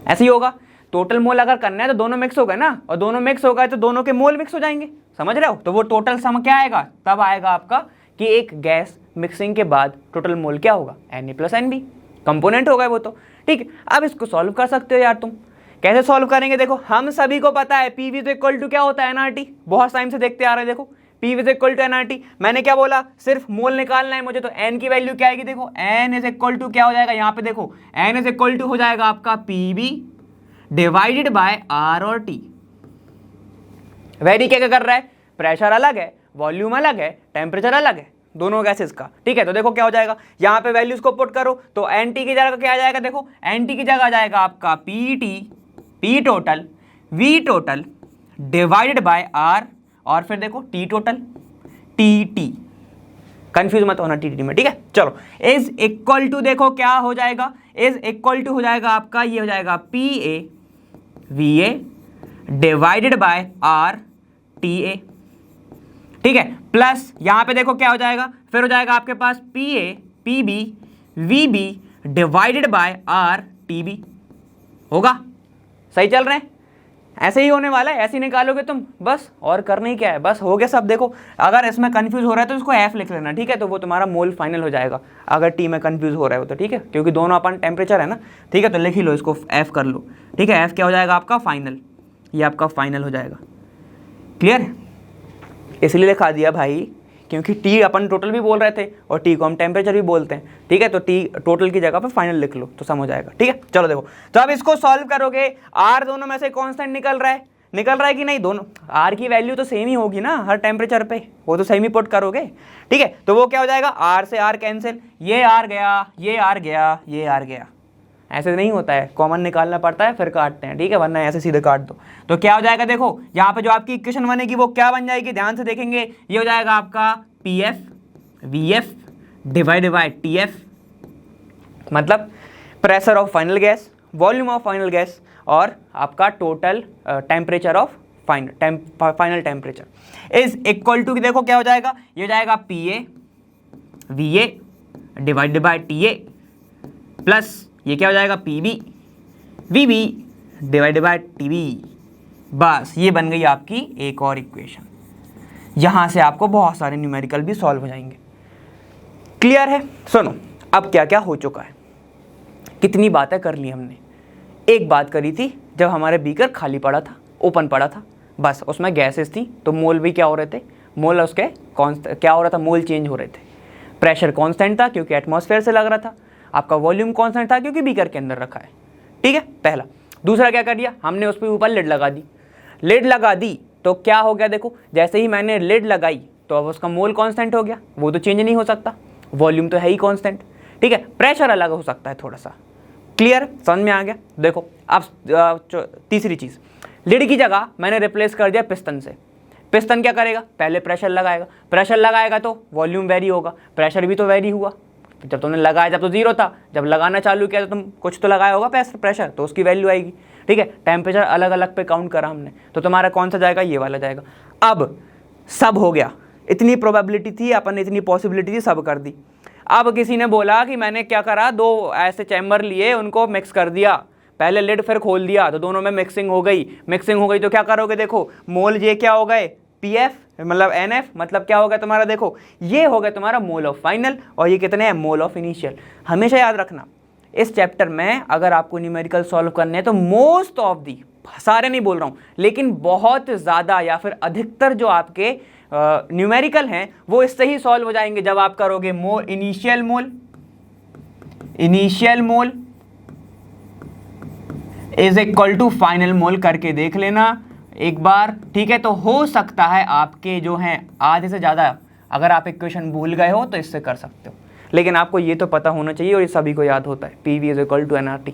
ऐसे ही होगा। टोटल मोल अगर करना है तो दोनों मिक्स हो गए ना, और दोनों मिक्स हो गए तो दोनों के मोल मिक्स हो जाएंगे, समझ रहे हो। तो वो टोटल सम क्या आएगा, तब आएगा आपका कि एक गैस मिक्सिंग के बाद टोटल मोल क्या होगा, Na प्लस NB, कंपोनेंट हो गए वो तो, ठीक है। अब इसको सॉल्व कर सकते हो यार तुम, कैसे सॉल्व करेंगे, देखो हम सभी को पता है PV तो इक्वल टू क्या होता है NRT, बहुत टाइम से देखते आ रहे हैं, देखो PV is equal to NRT, मैंने क्या बोला, सिर्फ मोल निकालना है मुझे, तो N की वैल्यू क्या आएगी, देखो N इज इक्वल टू क्या हो जाएगा, यहाँ पे देखो N इज इक्वल टू हो जाएगा आपका PV डिवाइडेड बाय R और T। वैरी क्या कर रहा है, प्रेशर अलग है, वॉल्यूम अलग है, टेम्परेचर अलग है दोनों गैसेस का, ठीक है। तो देखो क्या हो जाएगा, यहाँ पे वैल्यूज को पुट करो तो NT की जगह क्या आ जाएगा, देखो NT की जगह आ जाएगा आपका PT, P total, V total divided by R, और फिर देखो T टोटल, TT, कंफ्यूज मत होना TT में, ठीक है। चलो इज इक्वल टू, देखो क्या हो जाएगा, इज इक्वल टू हो जाएगा आपका, ये हो जाएगा PA VA divided by R TA, ठीक है, प्लस यहाँ पे देखो क्या हो जाएगा, फिर हो जाएगा आपके पास PA PB VB divided by R TB, होगा, सही चल रहे हैं, ऐसे ही होने वाला है, ऐसे ही निकालोगे तुम बस, और करना ही क्या है, बस हो गया सब। देखो अगर इसमें कंफ्यूज हो रहा है तो इसको F लिख लेना, ठीक है, तो वो तुम्हारा मोल फाइनल हो जाएगा, अगर T में कंफ्यूज हो रहा है वो तो, ठीक है, क्योंकि दोनों अपन टेम्परेचर है ना, ठीक है, तो लिख ही लो इसको, F कर लो, ठीक है। F क्या हो जाएगा आपका फाइनल, ये आपका फाइनल हो जाएगा, क्लियर। इसलिए लिखा दिया भाई क्योंकि टी अपन टोटल भी बोल रहे थे और टी को हम टेम्परेचर भी बोलते हैं, ठीक है। तो टी टोटल की जगह पे फाइनल लिख लो तो सम हो जाएगा, ठीक है। चलो देखो, तो अब इसको सॉल्व करोगे, आर दोनों में से कांस्टेंट निकल रहा है कि नहीं, दोनों आर की वैल्यू तो सेम ही होगी ना हर टेम्परेचर पे, वो तो सेम ही पुट करोगे, ठीक है। तो वो क्या हो जाएगा, आर से आर कैंसिल, ये आर गया, ये आर गया, ये आर गया। ऐसे नहीं होता है, कॉमन निकालना पड़ता है फिर काटते हैं, ठीक है, वरना ऐसे सीधे काट दो। तो क्या हो जाएगा, देखो यहाँ पे जो आपकी इक्वेशन बनेगी वो क्या बन जाएगी, ध्यान से देखेंगे, ये हो जाएगा आपका P F V F divide by T F, मतलब pressure of final gas, volume of final gas और आपका total temperature of final temperature is equal to, देखो क्या हो जाएगा, ये हो जाएगा P A V A divide by T A plus ये क्या हो जाएगा P B V B divide by T B. बस ये बन गई आपकी एक और इक्वेशन। यहां से आपको बहुत सारे न्यूमेरिकल भी सॉल्व हो जाएंगे। क्लियर है? सुनो अब क्या क्या हो चुका है, कितनी बातें कर ली हमने। एक बात करी थी जब हमारे बीकर खाली पड़ा था, ओपन पड़ा था, बस उसमें गैसेस थी तो मोल भी क्या हो रहे थे, मोल उसके क्या हो रहा था, मोल चेंज हो रहे थे। प्रेशर कांस्टेंट था क्योंकि एटमॉस्फेयर से लग रहा था, आपका वॉल्यूम कांस्टेंट था क्योंकि बीकर के अंदर रखा है, ठीक है, पहला। दूसरा क्या कर दिया हमने, उस पर ऊपर लिड लगा दी। लिड लगा दी तो क्या हो गया, देखो जैसे ही मैंने लिड लगाई तो अब उसका मोल कांस्टेंट हो गया, वो तो चेंज नहीं हो सकता, वॉल्यूम तो है ही कांस्टेंट, ठीक है। प्रेशर अलग हो सकता है थोड़ा सा। क्लियर, समझ में आ गया? देखो अब तीसरी चीज़, लिड की जगह मैंने रिप्लेस कर दिया पिस्टन से। पिस्टन क्या करेगा, पहले प्रेशर लगाएगा, प्रेशर लगाएगा तो वॉल्यूम वेरी होगा, प्रेशर भी तो वेरी हुआ। जब तुमने लगाया जब तो जीरो था, जब लगाना चालू किया तो तुम कुछ तो लगाया होगा प्रेशर, तो उसकी वैल्यू आएगी, ठीक है। टेम्परेचर अलग अलग पे काउंट करा हमने, तो तुम्हारा कौन सा जाएगा, ये वाला जाएगा। अब सब हो गया, इतनी प्रोबेबिलिटी थी, अपन ने इतनी पॉसिबिलिटी थी, सब कर दी। अब किसी ने बोला कि मैंने क्या करा, दो ऐसे चैम्बर लिए, उनको मिक्स कर दिया, पहले लिड फिर खोल दिया, तो दोनों में मिक्सिंग हो गई। मिक्सिंग हो गई तो क्या करोगे, देखो मोल ये क्या हो गए, पी एफ मतलब एन एफ, मतलब क्या हो गया तुम्हारा, देखो ये हो गया तुम्हारा मोल ऑफ फाइनल और ये कितने हैं, मोल ऑफ इनिशियल। हमेशा याद रखना इस चैप्टर में अगर आपको न्यूमेरिकल सॉल्व करने हैं तो मोस्ट ऑफ दी, सारे नहीं बोल रहा हूँ, लेकिन बहुत ज़्यादा या फिर अधिकतर जो आपके न्यूमेरिकल हैं वो इससे ही सॉल्व हो जाएंगे जब आप करोगे initial mole is equal to final mole करके देख लेना एक बार, ठीक है। तो हो सकता है आपके जो हैं आधे से ज़्यादा, अगर आप इक्वेशन भूल गए हो तो इससे कर सकते हो, लेकिन आपको ये तो पता होना चाहिए और ये सभी को याद होता है, P V is equal to N R T.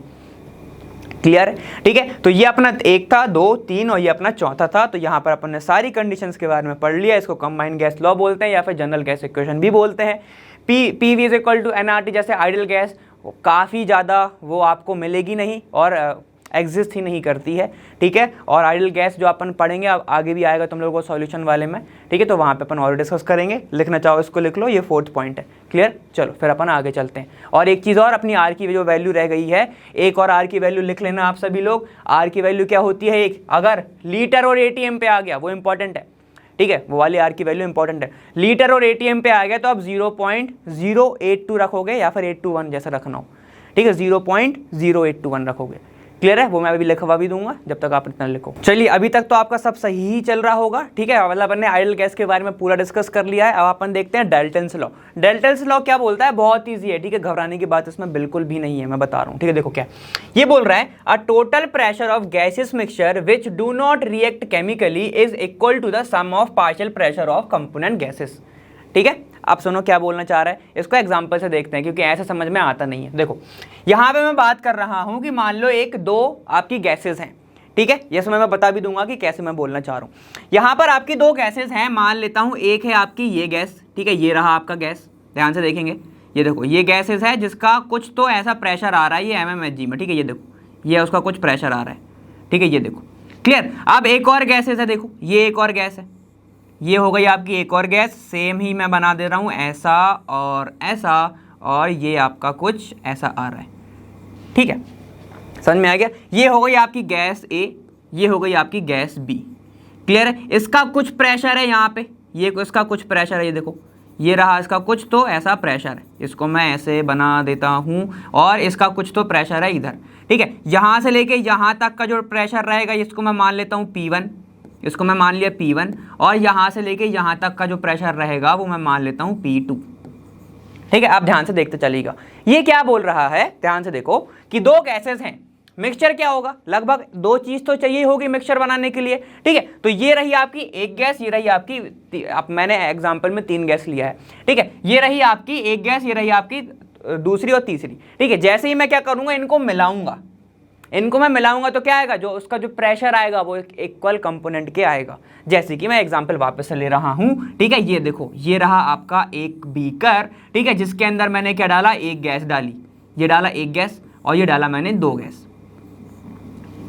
Clear है? ठीक है, तो ये अपना एक था, दो, तीन और ये अपना चौथा था। तो यहाँ पर अपन ने सारी कंडीशंस के बारे में पढ़ लिया। इसको कंबाइंड गैस लॉ बोलते हैं या फिर जनरल गैस इक्वेशन भी बोलते हैं। P V is equal to N R T, जैसे आइडियल गैस काफ़ी ज़्यादा वो आपको मिलेगी नहीं और एग्जिस्ट ही नहीं करती है, ठीक है। और आइडियल गैस जो अपन पढ़ेंगे अब आगे भी आएगा तुम लोगों को सॉल्यूशन वाले में, ठीक है। तो वहाँ पे अपन और डिस्कस करेंगे, लिखना चाहो इसको लिख लो, ये 4th पॉइंट है। क्लियर? चलो फिर अपन आगे चलते हैं। और एक चीज़ और, अपनी आर की जो वैल्यू रह गई है, एक और आर की वैल्यू लिख लेना आप सभी लोग। आर की वैल्यू क्या होती है, एक अगर लीटर और एटीएम पे आ गया वो इंपॉर्टेंट है, ठीक है, वो वाली आर की वैल्यू इंपॉर्टेंट है। लीटर और एटीएम पे आ गया तो आप 0.082 रखोगे या फिर 821 जैसा रखना हो, ठीक है, 0.0821 रखोगे। क्लियर है? वो मैं अभी लिखवा भी दूंगा जब तक आप इतना लिखो। चलिए अभी तक तो आपका सब सही ही चल रहा होगा, ठीक है। मतलब अपन ने आइडियल गैस के बारे में पूरा डिस्कस कर लिया है। अब अपन देखते हैं डाल्टन्स लॉ। डाल्टन्स लॉ क्या बोलता है, बहुत ईजी है, ठीक है, घबराने की बात इसमें बिल्कुल भी नहीं है, मैं बता रहा हूँ, ठीक है। देखो क्या ये बोल रहा है, a total pressure of gases mixture which do not react chemically is equal to the sum of partial pressure of component gases, ठीक है। आप सुनो क्या बोलना चाह रहा है, इसको एग्जांपल से देखते हैं क्योंकि ऐसे समझ में आता नहीं है। देखो यहाँ पे मैं बात कर रहा हूँ कि मान लो एक दो आपकी गैसेस हैं, ठीक है, ये समय मैं बता भी दूंगा कि कैसे मैं बोलना चाह रहा हूँ। यहाँ पर आपकी दो गैसेस हैं, मान लेता हूँ एक है आपकी ये गैस, ठीक है, ये रहा आपका गैस, ध्यान से देखेंगे, ये देखो ये गैसेस है जिसका कुछ तो ऐसा प्रेशर आ रहा है, ये mmHg में, ठीक है, ये देखो ये उसका कुछ प्रेशर आ रहा है, ठीक है, ये देखो। क्लियर? अब एक और गैसेस है, देखो ये एक और गैस है, ये हो गई आपकी एक और गैस, सेम ही मैं बना दे रहा हूँ ऐसा और ये आपका कुछ ऐसा आ रहा है, ठीक है, समझ में आ गया। ये हो गई आपकी गैस ए, ये हो गई आपकी गैस बी। क्लियर है? इसका कुछ प्रेशर है यहाँ पे, ये इसका कुछ प्रेशर है, ये देखो ये रहा इसका कुछ तो ऐसा प्रेशर है, इसको मैं ऐसे बना देता हूँ, और इसका कुछ तो प्रेशर है इधर, ठीक है। यहाँ से लेके यहाँ तक का जो प्रेशर रहेगा इसको मैं मान लेता हूँ P1, इसको मैं मान लिया P1, और यहाँ से लेके यहाँ तक का जो प्रेशर रहेगा वो मैं मान लेता हूँ P2। ठीक है, आप ध्यान से देखते चलिएगा। ये क्या बोल रहा है, ध्यान से देखो कि दो गैसेस हैं, मिक्सचर क्या होगा, लगभग दो चीज तो चाहिए होगी मिक्सचर बनाने के लिए। ठीक है, तो ये रही आपकी एक गैस, ये रही आपकी, मैंने एग्जांपल में 3 गैस लिया है। ठीक है, ये रही आपकी एक गैस, ये रही आपकी दूसरी और तीसरी। ठीक है, जैसे ही मैं क्या करूंगा, इनको मैं मिलाऊंगा तो क्या आएगा, जो उसका जो प्रेशर आएगा वो एक इक्वल कंपोनेंट के आएगा। जैसे कि मैं एग्जांपल वापस से ले रहा हूं। ठीक है, ये देखो, ये रहा आपका एक बीकर। ठीक है, जिसके अंदर मैंने क्या डाला, एक गैस डाली, ये डाला एक गैस, और ये डाला मैंने 2 गैस।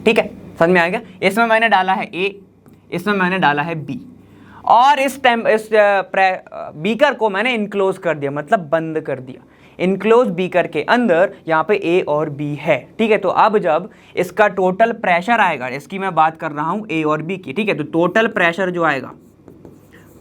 ठीक है, समझ में आ गया। इसमें मैंने डाला है A, इसमें मैंने डाला है B, और इस बीकर को मैंने इनक्लोज कर दिया, मतलब बंद कर दिया। इनक्लोज बीकर के अंदर यहाँ पे A और B है। ठीक है, तो अब जब इसका टोटल प्रेशर आएगा, इसकी मैं बात कर रहा हूँ A और B की। ठीक है, तो टोटल प्रेशर जो आएगा,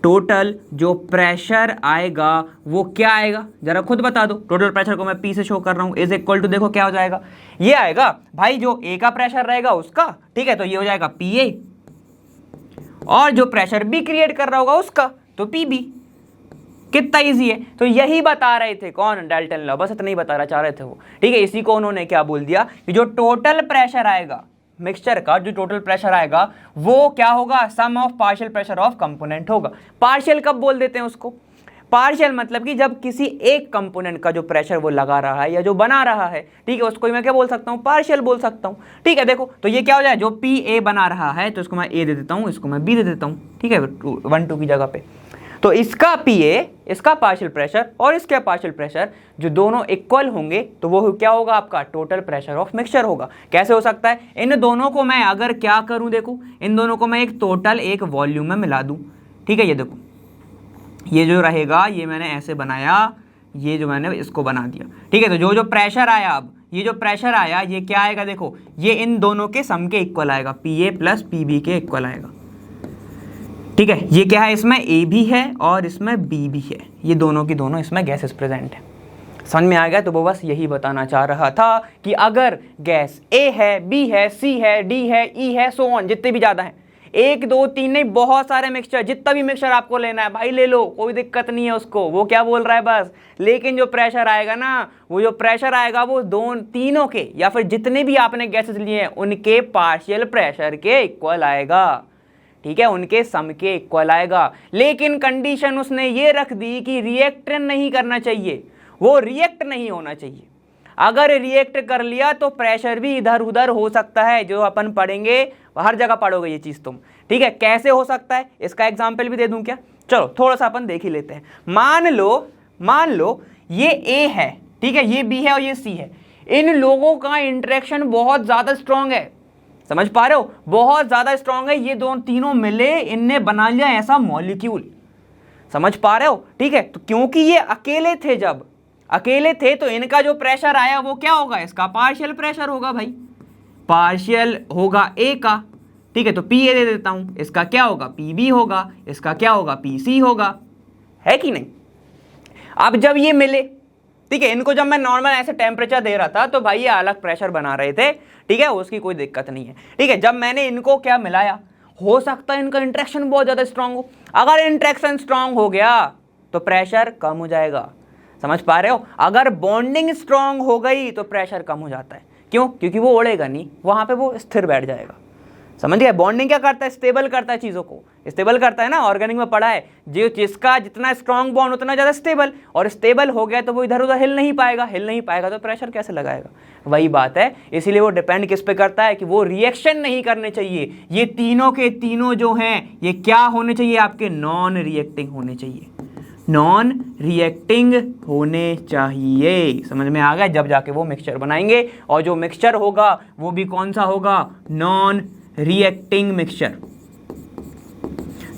टोटल जो प्रेशर आएगा वो क्या आएगा, जरा खुद बता दो। टोटल प्रेशर को मैं P से शो कर रहा हूँ, इज इक्वल टू, देखो क्या हो जाएगा, ये आएगा भाई जो A का प्रेशर रहेगा उसका। ठीक है, तो ये हो जाएगा PA, और जो प्रेशर B क्रिएट कर रहा होगा उसका, तो PB। कितना इजी है। तो यही बता रहे थे कौन, डाल्टन लॉ, बस इतना ही बता चाह रहे थे वो। ठीक है, इसी को उन्होंने क्या बोल दिया कि जो टोटल प्रेशर आएगा मिक्सचर का, जो टोटल प्रेशर आएगा वो क्या होगा, sum of partial pressure of component होगा। पार्शियल कब बोल देते हैं उसको, पार्शियल मतलब कि जब किसी एक कंपोनेंट का जो प्रेशर वो लगा रहा है या जो बना रहा है, ठीक है, उसको मैं क्या बोल सकता हूँ, पार्शियल बोल सकता हूँ। ठीक है, देखो तो ये क्या हो जाए, जो PA बना रहा है तो इसको मैं A दे देता हूँ, इसको मैं B दे देता हूँ। ठीक है, 1 2 की जगह पे, तो इसका PA, इसका पार्शियल प्रेशर और इसका पार्शियल प्रेशर जो दोनों इक्वल होंगे तो वो क्या होगा, आपका टोटल प्रेशर ऑफ मिक्सचर होगा। कैसे हो सकता है, इन दोनों को मैं अगर क्या करूं, देखो इन दोनों को मैं एक टोटल एक वॉल्यूम में मिला दूं। ठीक है, ये देखो, ये जो रहेगा ये मैंने ऐसे बनाया, ये जो मैंने इसको बना दिया। ठीक है, तो जो प्रेशर आया, अब ये जो प्रेशर आया ये क्या आएगा, देखो ये इन दोनों के सम के इक्वल आएगा, PA प्लस PB के इक्वल आएगा। ठीक है, ये क्या है, इसमें A भी है और इसमें B भी है, ये दोनों की दोनों इसमें गैसेस प्रेजेंट है। समझ में आ गया। तो वो बस यही बताना चाह रहा था कि अगर गैस A है, B है, C है, D है, E है, सो ऑन, जितने भी ज़्यादा हैं, 1 2 3 नहीं, बहुत सारे मिक्सचर, जितना भी मिक्सचर आपको लेना है भाई ले लो, कोई दिक्कत नहीं है उसको। वो क्या बोल रहा है बस, लेकिन जो प्रेशर आएगा ना, वो जो प्रेशर आएगा वो तीनों के या फिर जितने भी आपने गैसेस लिए हैं उनके पार्शियल प्रेशर के इक्वल आएगा। ठीक है, उनके सम के इक्वल आएगा। लेकिन कंडीशन उसने ये रख दी कि रिएक्ट नहीं करना चाहिए, वो रिएक्ट नहीं होना चाहिए। अगर रिएक्ट कर लिया तो प्रेशर भी इधर उधर हो सकता है, जो अपन पढ़ेंगे हर जगह पढ़ोगे ये चीज़ तुम। ठीक है, कैसे हो सकता है, इसका एग्जाम्पल भी दे दूं क्या, चलो थोड़ा सा अपन देख ही लेते हैं। मान लो ये A है, ठीक है, ये B है और ये C है। इन लोगों का इंटरेक्शन बहुत ज़्यादा स्ट्रांग है, समझ पा रहे हो, बहुत ज़्यादा स्ट्रांग है। ये दोनों तीनों मिले, इनने बना लिया ऐसा मॉलिक्यूल, समझ पा रहे हो। ठीक है, तो क्योंकि ये अकेले थे, जब अकेले थे तो इनका जो प्रेशर आया वो क्या होगा, इसका पार्शियल प्रेशर होगा भाई, पार्शियल होगा A का। ठीक है, तो PA दे देता हूं, इसका क्या होगा, PB होगा, इसका क्या होगा, PC होगा, है कि नहीं। अब जब ये मिले, ठीक है, इनको जब मैं नॉर्मल ऐसे टेम्परेचर दे रहा था तो भाई ये अलग प्रेशर बना रहे थे। ठीक है, उसकी कोई दिक्कत नहीं है। ठीक है, जब मैंने इनको क्या मिलाया, हो सकता है इनका इंटरेक्शन बहुत ज़्यादा स्ट्रांग हो। अगर इंटरेक्शन स्ट्रांग हो गया तो प्रेशर कम हो जाएगा, समझ पा रहे हो। अगर बॉन्डिंग स्ट्रांग हो गई तो प्रेशर कम हो जाता है। क्यों, क्योंकि वो उड़ेगा नहीं, वहाँ पे वो स्थिर बैठ जाएगा। समझ गया, बॉन्डिंग क्या करता है, स्टेबल करता है, चीज़ों को स्टेबल करता है ना। ऑर्गेनिक में पढ़ा है, जो जिसका जितना स्ट्रांग बॉन्ड उतना ज़्यादा स्टेबल, और स्टेबल हो गया तो वो इधर उधर हिल नहीं पाएगा, तो प्रेशर कैसे लगाएगा। वही बात है, इसीलिए वो डिपेंड किस पे करता है कि वो रिएक्शन नहीं करने चाहिए। ये तीनों के तीनों जो हैं ये क्या होने चाहिए, आपके नॉन रिएक्टिंग होने चाहिए, नॉन रिएक्टिंग होने चाहिए। समझ में आ गया, जब जाके वो मिक्सचर बनाएंगे, और जो मिक्सचर होगा वो भी कौन सा होगा, non reacting mixture.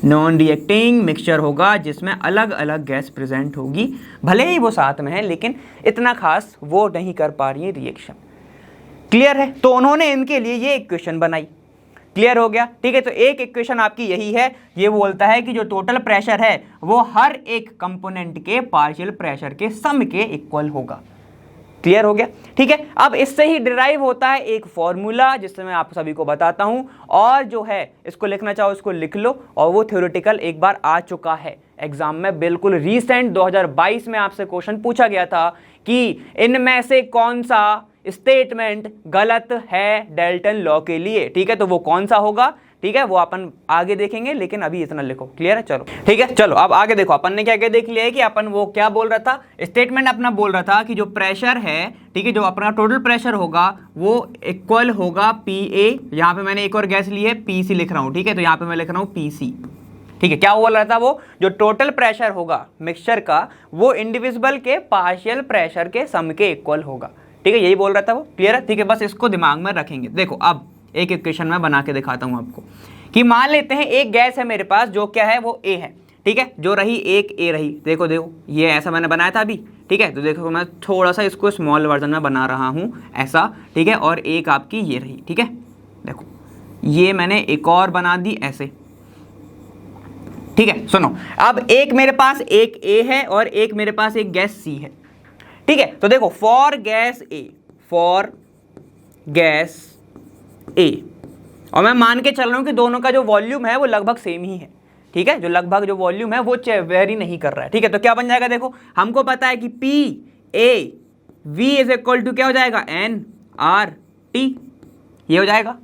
Non reacting mixture होगा जिसमें अलग अलग गैस प्रेजेंट होगी, भले ही वो साथ में है लेकिन इतना खास वो नहीं कर पा रही है रिएक्शन। क्लियर है, तो उन्होंने इनके लिए ये इक्वेशन बनाई। क्लियर हो गया, ठीक है। तो एक इक्वेशन आपकी यही है, ये बोलता है कि जो टोटल प्रेशर है वो हर एक कंपोनेंट के पार्शियल प्रेशर के सम के इक्वल होगा। क्लियर हो गया, ठीक है। अब इससे ही डिराइव होता है एक फॉर्मूला जिससे मैं आप सभी को बताता हूं, और जो है इसको लिखना चाहो इसको लिख लो, और वो थ्योरेटिकल एक बार आ चुका है एग्जाम में, बिल्कुल रीसेंट 2022 में आपसे क्वेश्चन पूछा गया था कि इनमें से कौन सा स्टेटमेंट गलत है डाल्टन लॉ के लिए, ठीक है। तो वो कौन सा होगा, ठीक है, वो अपन आगे देखेंगे, लेकिन अभी इतना लिखो, क्लियर है। चलो ठीक है, चलो अब आगे देखो, अपन ने क्या क्या देख लिया है कि अपन वो क्या बोल रहा था, स्टेटमेंट अपना बोल रहा था कि जो प्रेशर है, ठीक है, जो अपना टोटल प्रेशर होगा वो इक्वल होगा पी ए, यहाँ पे मैंने एक और गैस ली है पी सी लिख रहा हूँ, ठीक है, तो यहाँ पे मैं लिख रहा हूँ पी सी, ठीक है। क्या बोल रहा था वो, जो टोटल प्रेशर होगा मिक्सचर का वो इंडिविजुअल के पार्शियल प्रेशर के सम के इक्वल होगा, ठीक है, यही बोल रहा था वो, क्लियर है, ठीक है। बस इसको दिमाग में रखेंगे। देखो अब एक इक्वेशन में बना के दिखाता हूं आपको कि मान लेते हैं एक गैस है मेरे पास जो क्या है वो ए है, ठीक है, जो रही एक ए रही, देखो देखो ये ऐसा मैंने बनाया था अभी, ठीक है, तो देखो मैं थोड़ा सा इसको स्मॉल वर्जन में बना रहा हूं ऐसा, ठीक है, और एक आपकी ये रही, ठीक है, देखो ये मैंने एक और बना दी ऐसे, ठीक है। सुनो, अब एक मेरे पास एक ए है और एक मेरे पास एक गैस सी है, ठीक है। तो देखो for gas A, for gas A, और मैं मान के चल रहा हूं कि दोनों का जो वॉल्यूम है वो लगभग सेम ही है, ठीक है, जो लगभग जो वॉल्यूम है वो वेरी नहीं कर रहा है, ठीक है। तो क्या बन जाएगा, देखो हमको पता है कि P A V is equal to क्या हो जाएगा, एन आर टी, ये हो जाएगा,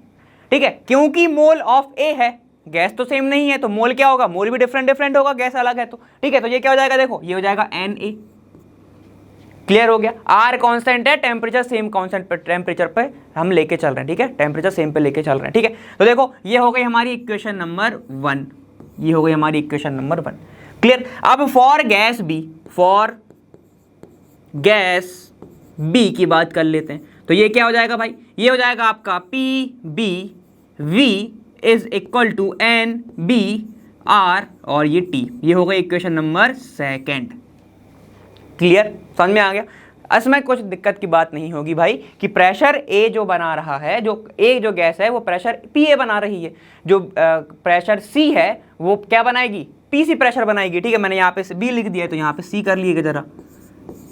ठीक है, क्योंकि मोल ऑफ ए है, गैस तो सेम नहीं है, तो मोल क्या होगा, मोल भी डिफरेंट डिफरेंट होगा, गैस अलग है तो, ठीक है। तो ये क्या हो जाएगा, देखो ये हो जाएगा एन ए, क्लियर हो गया। आर कांस्टेंट है, टेम्परेचर सेम कांस्टेंट पर, टेम्परेचर पे हम लेके चल रहे हैं, ठीक है, टेम्परेचर सेम पे लेके चल रहे हैं, ठीक है। तो देखो ये हो गई हमारी इक्वेशन नंबर 1, ये हो गई हमारी इक्वेशन नंबर 1, क्लियर। अब for gas B, for gas B की बात कर लेते हैं, तो ये क्या हो जाएगा भाई, ये हो जाएगा आपका P B V is equal to N B R और ये टी, ये हो गई इक्वेशन नंबर 2, क्लियर, समझ में आ गया। इसमें कुछ दिक्कत की बात नहीं होगी भाई कि प्रेशर ए जो बना रहा है, जो ए जो गैस है वो प्रेशर पी ए बना रही है, जो प्रेशर सी है वो क्या बनाएगी, पी सी प्रेशर बनाएगी, ठीक है। मैंने यहाँ पे बी लिख दिया है तो यहाँ पे सी कर लिएगा जरा,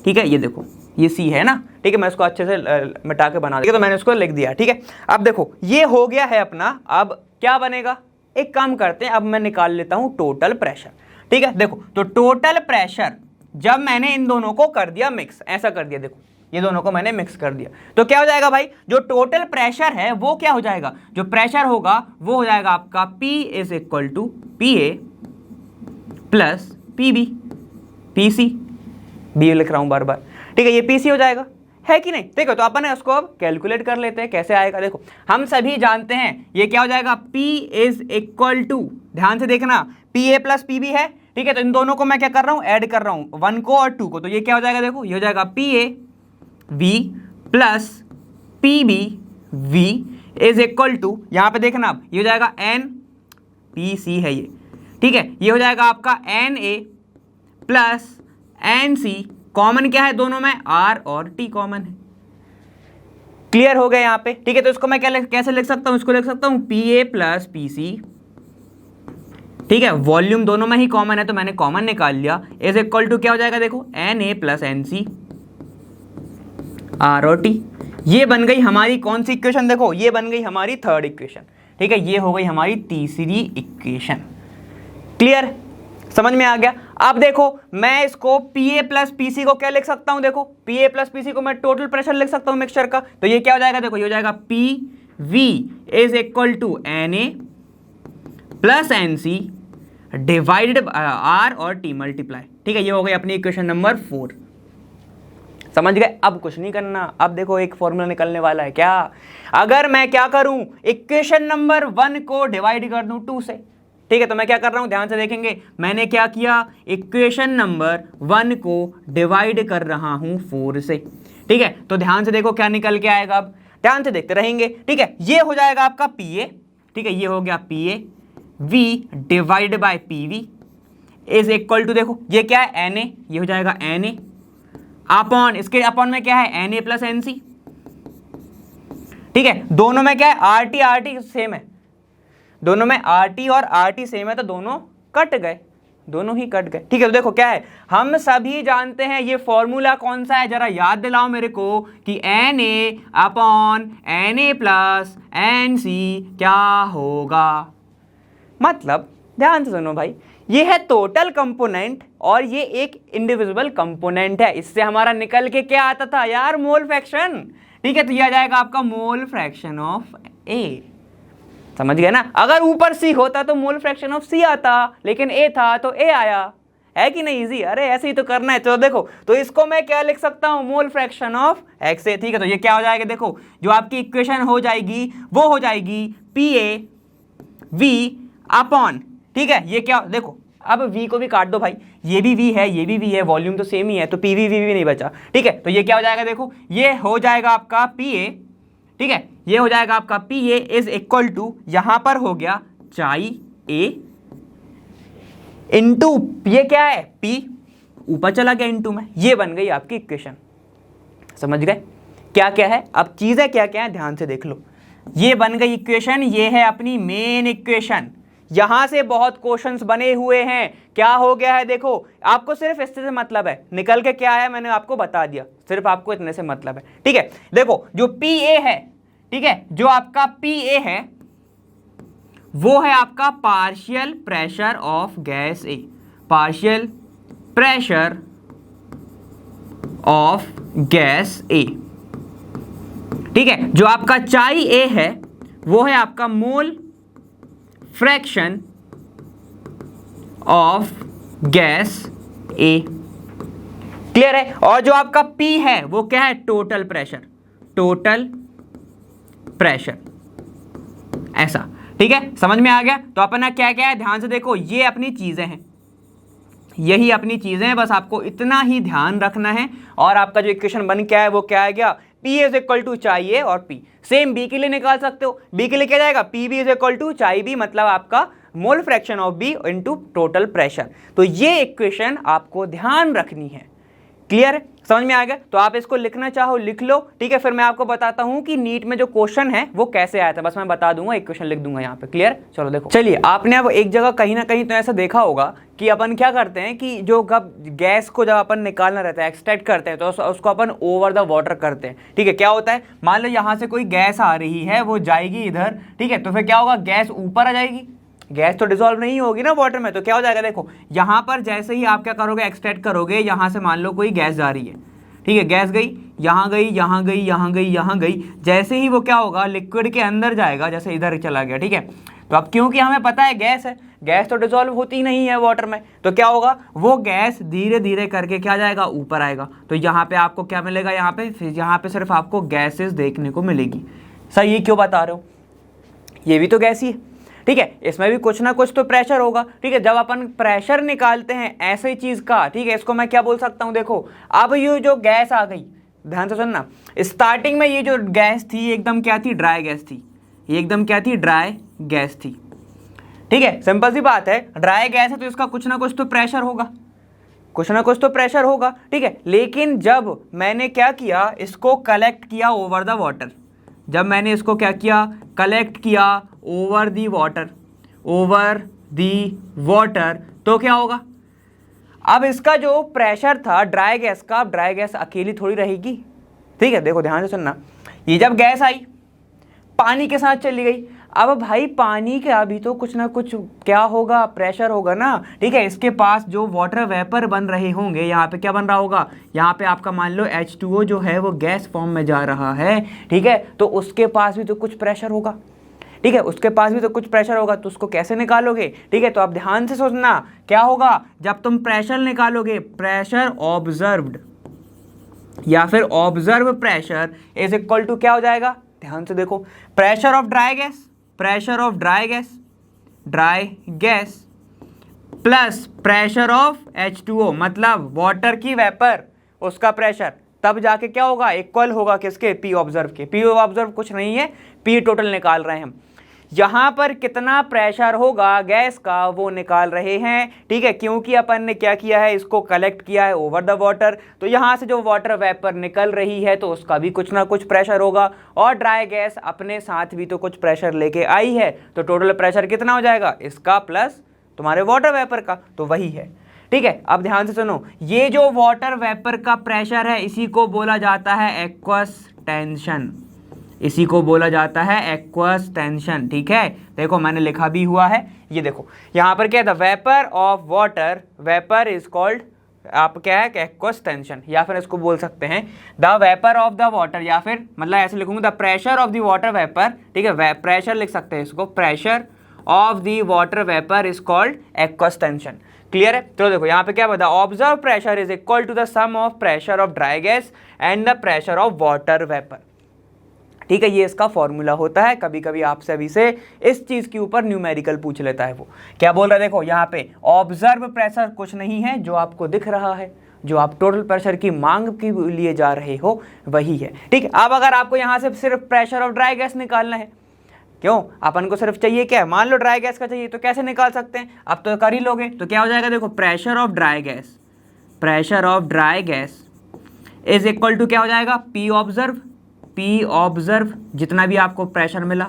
ठीक है, ये देखो ये सी है ना, ठीक है, मैं इसको अच्छे से मिटा के बना दिया, तो मैंने इसको लिख दिया, ठीक है। अब देखो ये हो गया है अपना, अब क्या बनेगा, एक काम करते हैं, अब मैं निकाल लेता हूँ टोटल प्रेशर, ठीक है। देखो तो टोटल प्रेशर जब मैंने इन दोनों को कर दिया मिक्स, ऐसा कर दिया, देखो ये दोनों को मैंने मिक्स कर दिया, तो क्या हो जाएगा भाई, जो टोटल प्रेशर है वो क्या हो जाएगा, जो प्रेशर होगा वो हो जाएगा आपका P is equal to P A plus P B, P C B लिख रहा हूं बार बार, ठीक है, ये पी सी हो जाएगा, है कि नहीं। देखो तो अपन इसको अब कैलकुलेट कर लेते हैं कैसे आएगा। देखो हम सभी जानते हैं ये क्या हो जाएगा, P इज इक्वल टू, ध्यान से देखना, P A plus P B है, ठीक है, तो इन दोनों को मैं क्या कर रहा हूं, ऐड कर रहा हूं, 1 को और 2 को, तो ये क्या हो जाएगा, देखो ये हो जाएगा P A V plus P B V is equal to, यहां पे देखना अब ये हो जाएगा एन पी सी है ये, ठीक है, ये हो जाएगा आपका N A plus N C, common क्या है दोनों में, आर और टी कॉमन है, क्लियर हो गया यहाँ पे, ठीक है। तो इसको मैं कैसे लिख सकता हूं, इसको लिख सकता हूं P A plus P C, ठीक है, वॉल्यूम दोनों में ही कॉमन है तो मैंने कॉमन निकाल लिया, इज इक्वल टू क्या हो जाएगा, देखो N A plus N C R और टी, ये बन गई हमारी कौन सी इक्वेशन, देखो ये बन गई हमारी 3rd इक्वेशन, ठीक है, ये हो गई हमारी तीसरी इक्वेशन, क्लियर, समझ में आ गया। अब देखो मैं इसको P A plus P C को क्या लिख सकता हूं, देखो P A plus P C को मैं टोटल प्रेशर लिख सकता हूं मिक्सचर का, तो ये क्या हो जाएगा, देखो ये हो जाएगा P V is equal to N A plus N C divided R और टी मल्टीप्लाई, ठीक है, ये हो गई अपनी इक्वेशन नंबर 4, समझ गए। अब कुछ नहीं करना, अब देखो एक फॉर्मूला निकलने वाला है, क्या, अगर मैं क्या करूं, इक्वेशन नंबर 1 को डिवाइड कर दूं 2 से, ठीक है, तो मैं क्या कर रहा हूं, ध्यान से देखेंगे, मैंने क्या किया, इक्वेशन नंबर 1 को डिवाइड कर रहा हूं 4 से, ठीक है, तो ध्यान से देखो क्या निकल के आएगा, अब ध्यान से देखते रहेंगे, ठीक है, ये हो जाएगा आपका पी ए, ठीक है, ये हो गया P A V divide by P V is equal to, देखो ये क्या है एन ए, ये हो जाएगा एन ए अपॉन, इसके अपॉन में क्या है N A plus N C, ठीक है, दोनों में क्या है आर टी सेम है, दोनों में आर टी और आर टी सेम है तो दोनों कट गए, दोनों ही कट गए। ठीक है, तो देखो क्या है, हम सभी जानते हैं ये फॉर्मूला कौन सा है, जरा याद दिलाओ मेरे को कि Na/Na प्लस Nc क्या होगा। मतलब ध्यान से सुनो भाई, ये है टोटल कंपोनेंट और ये एक इंडिविजुअल कंपोनेंट है। इससे हमारा निकल के क्या आता था यार, मोल फ्रैक्शन। ठीक है, तो ये आ जाएगा आपका मोल फ्रैक्शन ऑफ ए। समझ गए ना। अगर ऊपर सी होता तो मोल फ्रैक्शन ऑफ सी आता, लेकिन ए था तो ए आया, है कि नहीं इजी। अरे ऐसे ही तो करना है। तो देखो, तो इसको मैं क्या लिख सकता हूं, मोल फ्रैक्शन ऑफ एक्स ए। ठीक है, तो ये क्या हो जाएगा, देखो जो आपकी इक्वेशन हो जाएगी वो हो जाएगी PA V अपॉन, ठीक है, ये क्या, देखो अब V को भी काट दो भाई, ये भी V है ये भी V है, वॉल्यूम तो सेम ही है, तो PV V भी नहीं बचा। ठीक है, तो ये क्या हो जाएगा, देखो ये हो जाएगा आपका PA। ठीक है, ये हो जाएगा आपका PA इज इक्वल टू, यहां पर हो गया चाई A इंटू ये क्या है P, ऊपर चला गया इंटू में, ये बन गई आपकी इक्वेशन। समझ गए क्या क्या है। अब चीजें क्या क्या है ध्यान से देख लो। ये बन गई इक्वेशन, ये है अपनी मेन इक्वेशन। यहां से बहुत क्वेश्चंस बने हुए हैं। क्या हो गया है, देखो आपको सिर्फ इससे से मतलब है, निकल के क्या है मैंने आपको बता दिया, सिर्फ आपको इतने से मतलब है। ठीक है, देखो जो PA है, ठीक है, जो आपका PA है वो है आपका partial pressure of gas A, partial pressure of gas A. ठीक है, जो आपका चाई ए है वो है आपका mole fraction of gas A. Clear है। और जो आपका P है वो क्या है, टोटल प्रेशर, टोटल प्रेशर, ऐसा। ठीक है, समझ में आ गया। तो अपना क्या क्या है ध्यान से देखो, ये अपनी चीजें हैं, यही अपनी चीजें हैं, बस आपको इतना ही ध्यान रखना है। और आपका जो इक्वेशन बन क्या है वो क्या आ गया, P इज इक्वल टू चाई ए और P। सेम B के लिए निकाल सकते हो, B के लिए क्या जाएगा, PB इज इक्वल टू चाई B, मतलब आपका mole fraction of B into total pressure. तो ये इक्वेशन आपको ध्यान रखनी है। क्लियर है, समझ में आ गया। तो आप इसको लिखना चाहो लिख लो। ठीक है, फिर मैं आपको बताता हूं कि नीट में जो क्वेश्चन है वो कैसे आया था, बस मैं बता दूंगा, इक्वेशन लिख दूंगा यहाँ पे। क्लियर, चलो देखो। चलिए, आपने अब एक जगह कहीं ना कहीं तो ऐसा देखा होगा कि अपन क्या करते हैं कि जो गैस को जब अपन निकालना रहता है, एक्सट्रैक्ट करते हैं, तो उसको अपन ओवर द वाटर करते हैं। ठीक है, क्या होता है, मान लो यहाँ से कोई गैस आ रही है, वो जाएगी इधर। ठीक है, तो फिर क्या होगा, गैस ऊपर आ जाएगी, गैस तो डिसॉल्व नहीं होगी ना वाटर में, तो क्या हो जाएगा, देखो यहाँ पर जैसे ही आप क्या करोगे, एक्सट्रैक्ट करोगे, यहाँ से मान लो कोई गैस जा रही है। ठीक है, गैस गई, यहाँ गई, यहाँ गई, यहाँ गई, यहाँ गई, जैसे ही वो क्या होगा, लिक्विड के अंदर जाएगा, जैसे इधर चला गया। ठीक है, तो अब क्योंकि हमें पता है गैस है, गैस तो डिसॉल्व होती नहीं है वाटर में, तो क्या होगा, वो गैस धीरे धीरे करके क्या जाएगा, ऊपर आएगा। तो यहाँ पे आपको क्या मिलेगा, यहाँ पे सिर्फ आपको गैसेस देखने को मिलेगी। सर ये क्यों बता रहे हो, ये भी तो गैस ही है। ठीक है, इसमें भी कुछ ना कुछ तो प्रेशर होगा। ठीक है, जब अपन प्रेशर निकालते हैं ऐसी चीज का, ठीक है, इसको मैं क्या बोल सकता हूं, देखो अब ये जो गैस आ गई, ध्यान से सुनना, स्टार्टिंग में ये जो गैस थी एकदम क्या थी, ड्राई गैस थी, ये एकदम क्या थी, ड्राई गैस थी। ठीक है, सिंपल सी बात है, ड्राई गैस है तो इसका कुछ ना कुछ तो प्रेशर होगा, कुछ ना कुछ तो प्रेशर होगा। ठीक है, लेकिन जब मैंने क्या किया, इसको कलेक्ट किया ओवर द वाटर, जब मैंने इसको क्या किया, कलेक्ट किया over the water, over the water, तो क्या होगा, अब इसका जो प्रेशर था ड्राई गैस का, अब ड्राई गैस अकेली थोड़ी रहेगी। ठीक है, देखो ध्यान से सुनना, ये जब गैस आई पानी के साथ चली गई, अब भाई पानी का भी तो कुछ ना कुछ क्या होगा, प्रेशर होगा ना। ठीक है, इसके पास जो वाटर वेपर बन रहे होंगे, यहाँ पे क्या बन रहा होगा, यहाँ पे आपका मान लो H2O जो है वो गैस फॉर्म में जा रहा है। ठीक है, तो उसके पास भी तो कुछ प्रेशर होगा। ठीक है, उसके पास भी तो कुछ प्रेशर होगा, तो उसको कैसे निकालोगे। ठीक है, तो आप ध्यान से सोचना क्या होगा, जब तुम प्रेशर निकालोगे, प्रेशर ऑब्जर्व्ड या फिर observe pressure is equal to क्या हो जाएगा, ध्यान से देखो, pressure of dry gas, pressure of dry gas, dry gas plus pressure of H2O, मतलब वाटर की वेपर, उसका प्रेशर, तब जाके क्या होगा, इक्वल होगा किसके, P ऑब्जर्व के। P ऑब्जर्व कुछ नहीं है, P टोटल निकाल रहे हैं हम। यहाँ पर कितना प्रेशर होगा गैस का वो निकाल रहे हैं। ठीक है, क्योंकि अपन ने क्या किया है, इसको कलेक्ट किया है ओवर द वाटर, तो यहाँ से जो वाटर वेपर निकल रही है तो उसका भी कुछ ना कुछ प्रेशर होगा, और ड्राई गैस अपने साथ भी तो कुछ प्रेशर लेके आई है, तो टोटल प्रेशर कितना हो जाएगा, इसका प्लस, तुम्हारे वाटर वेपर का, तो वही है। ठीक है, अब ध्यान से सुनो, ये जो वाटर वेपर का प्रेशर है इसी को बोला जाता है एक्वस टेंशन, इसी को बोला जाता है एक्वस टेंशन। ठीक है, देखो मैंने लिखा भी हुआ है, ये देखो यहाँ पर क्या है, the vapour of water, vapour is called, आप क्या है, एक्वस टेंशन, या फिर इसको बोल सकते हैं the vapour of the water, या फिर मतलब ऐसे लिखूंगा the pressure of the water vapour. ठीक है, प्रेशर लिख सकते हैं इसको, pressure of the water vapour is called aqueous tension. Clear है? तो देखो यहाँ पे क्या बता, observe pressure is equal to the sum of pressure of dry gas and the pressure of water vapour. ठीक है, ये इसका फॉर्मूला होता है। कभी कभी आपसे अभी से इस चीज के ऊपर न्यूमेरिकल पूछ लेता है। वो क्या बोल रहा है, देखो यहाँ पे ऑब्जर्व प्रेशर कुछ नहीं है, जो आपको दिख रहा है, जो आप टोटल प्रेशर की मांग के लिए जा रहे हो वही है। ठीक है, अब अगर आपको यहाँ से सिर्फ प्रेशर ऑफ ड्राई गैस निकालना है, क्यों, अपन को सिर्फ चाहिए क्या है, मान लो ड्राई गैस का चाहिए, तो कैसे निकाल सकते हैं, अब तो कर ही लोगे। तो क्या हो जाएगा, देखो pressure of dry gas, pressure of dry gas is equal to क्या हो जाएगा, पी ऑब्जर्व, पी ऑब्जर्व, जितना भी आपको प्रेशर मिला,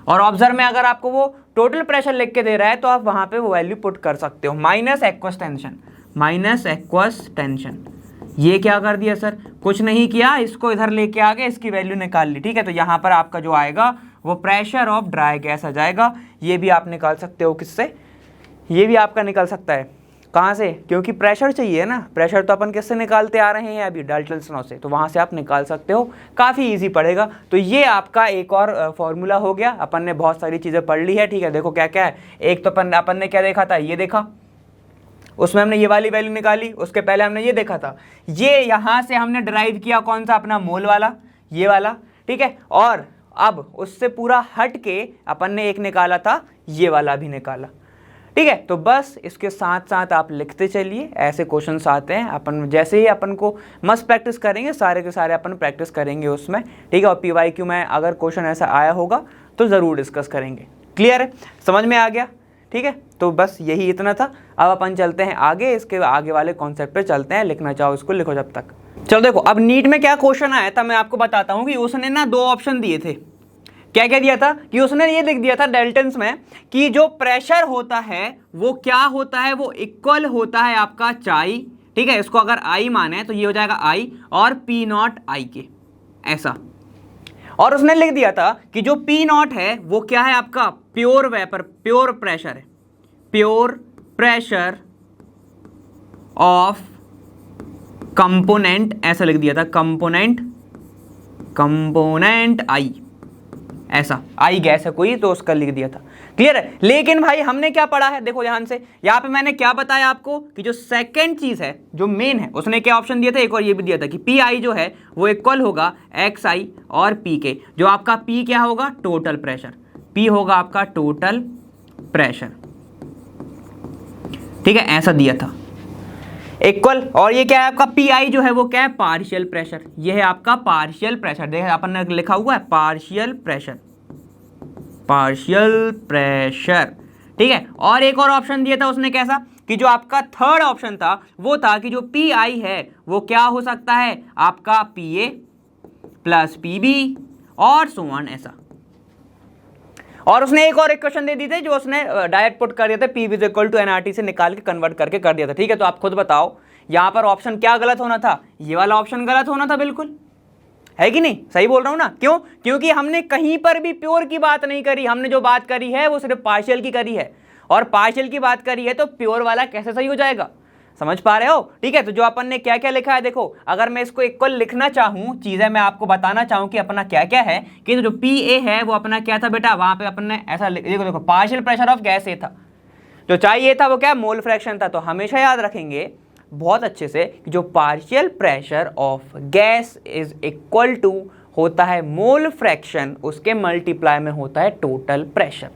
और ऑब्जर्व में अगर आपको वो टोटल प्रेशर लिख के दे रहा है तो आप वहां पे वो वैल्यू पुट कर सकते हो, minus aqueous tension, minus aqueous tension. ये क्या कर दिया सर, कुछ नहीं किया, इसको इधर लेके आ गए, इसकी वैल्यू निकाल ली। ठीक है, तो यहाँ पर आपका जो आएगा वो प्रेशर ऑफ ड्राई गैस आ जाएगा। ये भी आप निकाल सकते हो, किससे, ये भी आपका निकल सकता है, कहाँ से, क्योंकि प्रेशर चाहिए ना, प्रेशर तो अपन किससे निकालते आ रहे हैं अभी, डाल्टन्स लॉ से, तो वहाँ से आप निकाल सकते हो, काफ़ी इजी पड़ेगा। तो ये आपका एक और फॉर्मूला हो गया। अपन ने बहुत सारी चीज़ें पढ़ ली है। ठीक है, देखो क्या क्या है, एक तो अपन ने क्या देखा था, ये देखा, उसमें हमने ये वाली वैल्यू निकाली, उसके पहले हमने ये देखा था, ये यहाँ से हमने ड्राइव किया कौन सा, अपना मोल वाला, ये वाला। ठीक है, और अब उससे पूरा हट के अपन ने एक निकाला था, ये वाला भी निकाला। ठीक है, तो बस इसके साथ साथ आप लिखते चलिए, ऐसे क्वेश्चंस आते हैं। अपन जैसे ही अपन को मस्त प्रैक्टिस करेंगे, सारे के सारे अपन प्रैक्टिस करेंगे उसमें। ठीक है, और PYQ में अगर क्वेश्चन ऐसा आया होगा तो ज़रूर डिस्कस करेंगे। क्लियर है, समझ में आ गया? ठीक है, तो बस यही इतना था। अब अपन चलते हैं आगे, इसके आगे वाले कॉन्सेप्ट पे चलते हैं। लिखना चाहो इसको लिखो जब तक। चलो देखो, अब नीट में क्या क्वेश्चन आया था मैं आपको बताता हूँ कि उसने ना 2 ऑप्शन दिए थे। क्या क्या दिया था कि उसने ये लिख दिया था डाल्टन्स में कि जो प्रेशर होता है वो क्या होता है, वो इक्वल होता है आपका चाई। ठीक है, इसको अगर आई माने तो ये हो जाएगा आई और P नॉट आई के, ऐसा। और उसने लिख दिया था कि जो P नॉट है वो क्या है आपका, प्योर वेपर, प्योर प्रेशर है, प्योर प्रेशर ऑफ कंपोनेंट, ऐसा लिख दिया था, कंपोनेंट, कंपोनेंट आई, ऐसा आई गैस है कोई, तो उसका लिख दिया था। क्लियर है? लेकिन भाई हमने क्या पढ़ा है, देखो ध्यान से, यहाँ पे मैंने क्या बताया आपको कि जो सेकंड चीज है, जो मेन है, उसने क्या ऑप्शन दिया था, एक और ये भी दिया था कि पी आई जो है वो इक्वल होगा एक्स आई और पी के। जो आपका पी क्या होगा, टोटल प्रेशर, पी होगा आपका टोटल प्रेशर। ठीक है, ऐसा दिया था इक्वल। और ये क्या है आपका पी आई जो है वो क्या है, पार्शियल प्रेशर। ये है आपका पार्शियल प्रेशर, देखिए अपन ने लिखा हुआ है पार्शियल प्रेशर, पार्शियल प्रेशर। ठीक है, और एक और ऑप्शन दिया था उसने कैसा, कि जो आपका थर्ड ऑप्शन था वो था कि जो पी आई है वो क्या हो सकता है आपका P A plus P B और सो ऑन, ऐसा। और उसने एक और इक्वेशन दे दी थी जो उसने डायरेक्ट पुट कर दिया था, P is equal to NRT से निकाल के कन्वर्ट करके कर दिया था। ठीक है, तो आप खुद बताओ यहां पर ऑप्शन क्या गलत होना था, ये वाला ऑप्शन गलत होना था, बिल्कुल है कि नहीं, सही बोल रहा हूं ना? क्यों? क्योंकि हमने कहीं पर भी प्योर की बात नहीं करी, हमने जो बात करी है वो सिर्फ पार्शियल की करी है, और पार्शियल की बात करी है तो प्योर वाला कैसे सही हो जाएगा, समझ पा रहे हो? ठीक है, तो जो अपन ने क्या क्या लिखा है, देखो अगर मैं इसको इक्वल लिखना चाहूं, चीजें मैं आपको बताना चाहूं कि अपना क्या क्या है, कि जो पी ए है वो अपना क्या था बेटा, वहां पे अपन ने ऐसा देखो पार्शियल प्रेशर ऑफ गैस ए था, जो चाहिए था वो क्या, मोल फ्रैक्शन था। तो हमेशा याद रखेंगे बहुत अच्छे से कि जो partial pressure of gas is equal to होता है मोल फ्रैक्शन, उसके मल्टीप्लाई में होता है टोटल प्रेशर।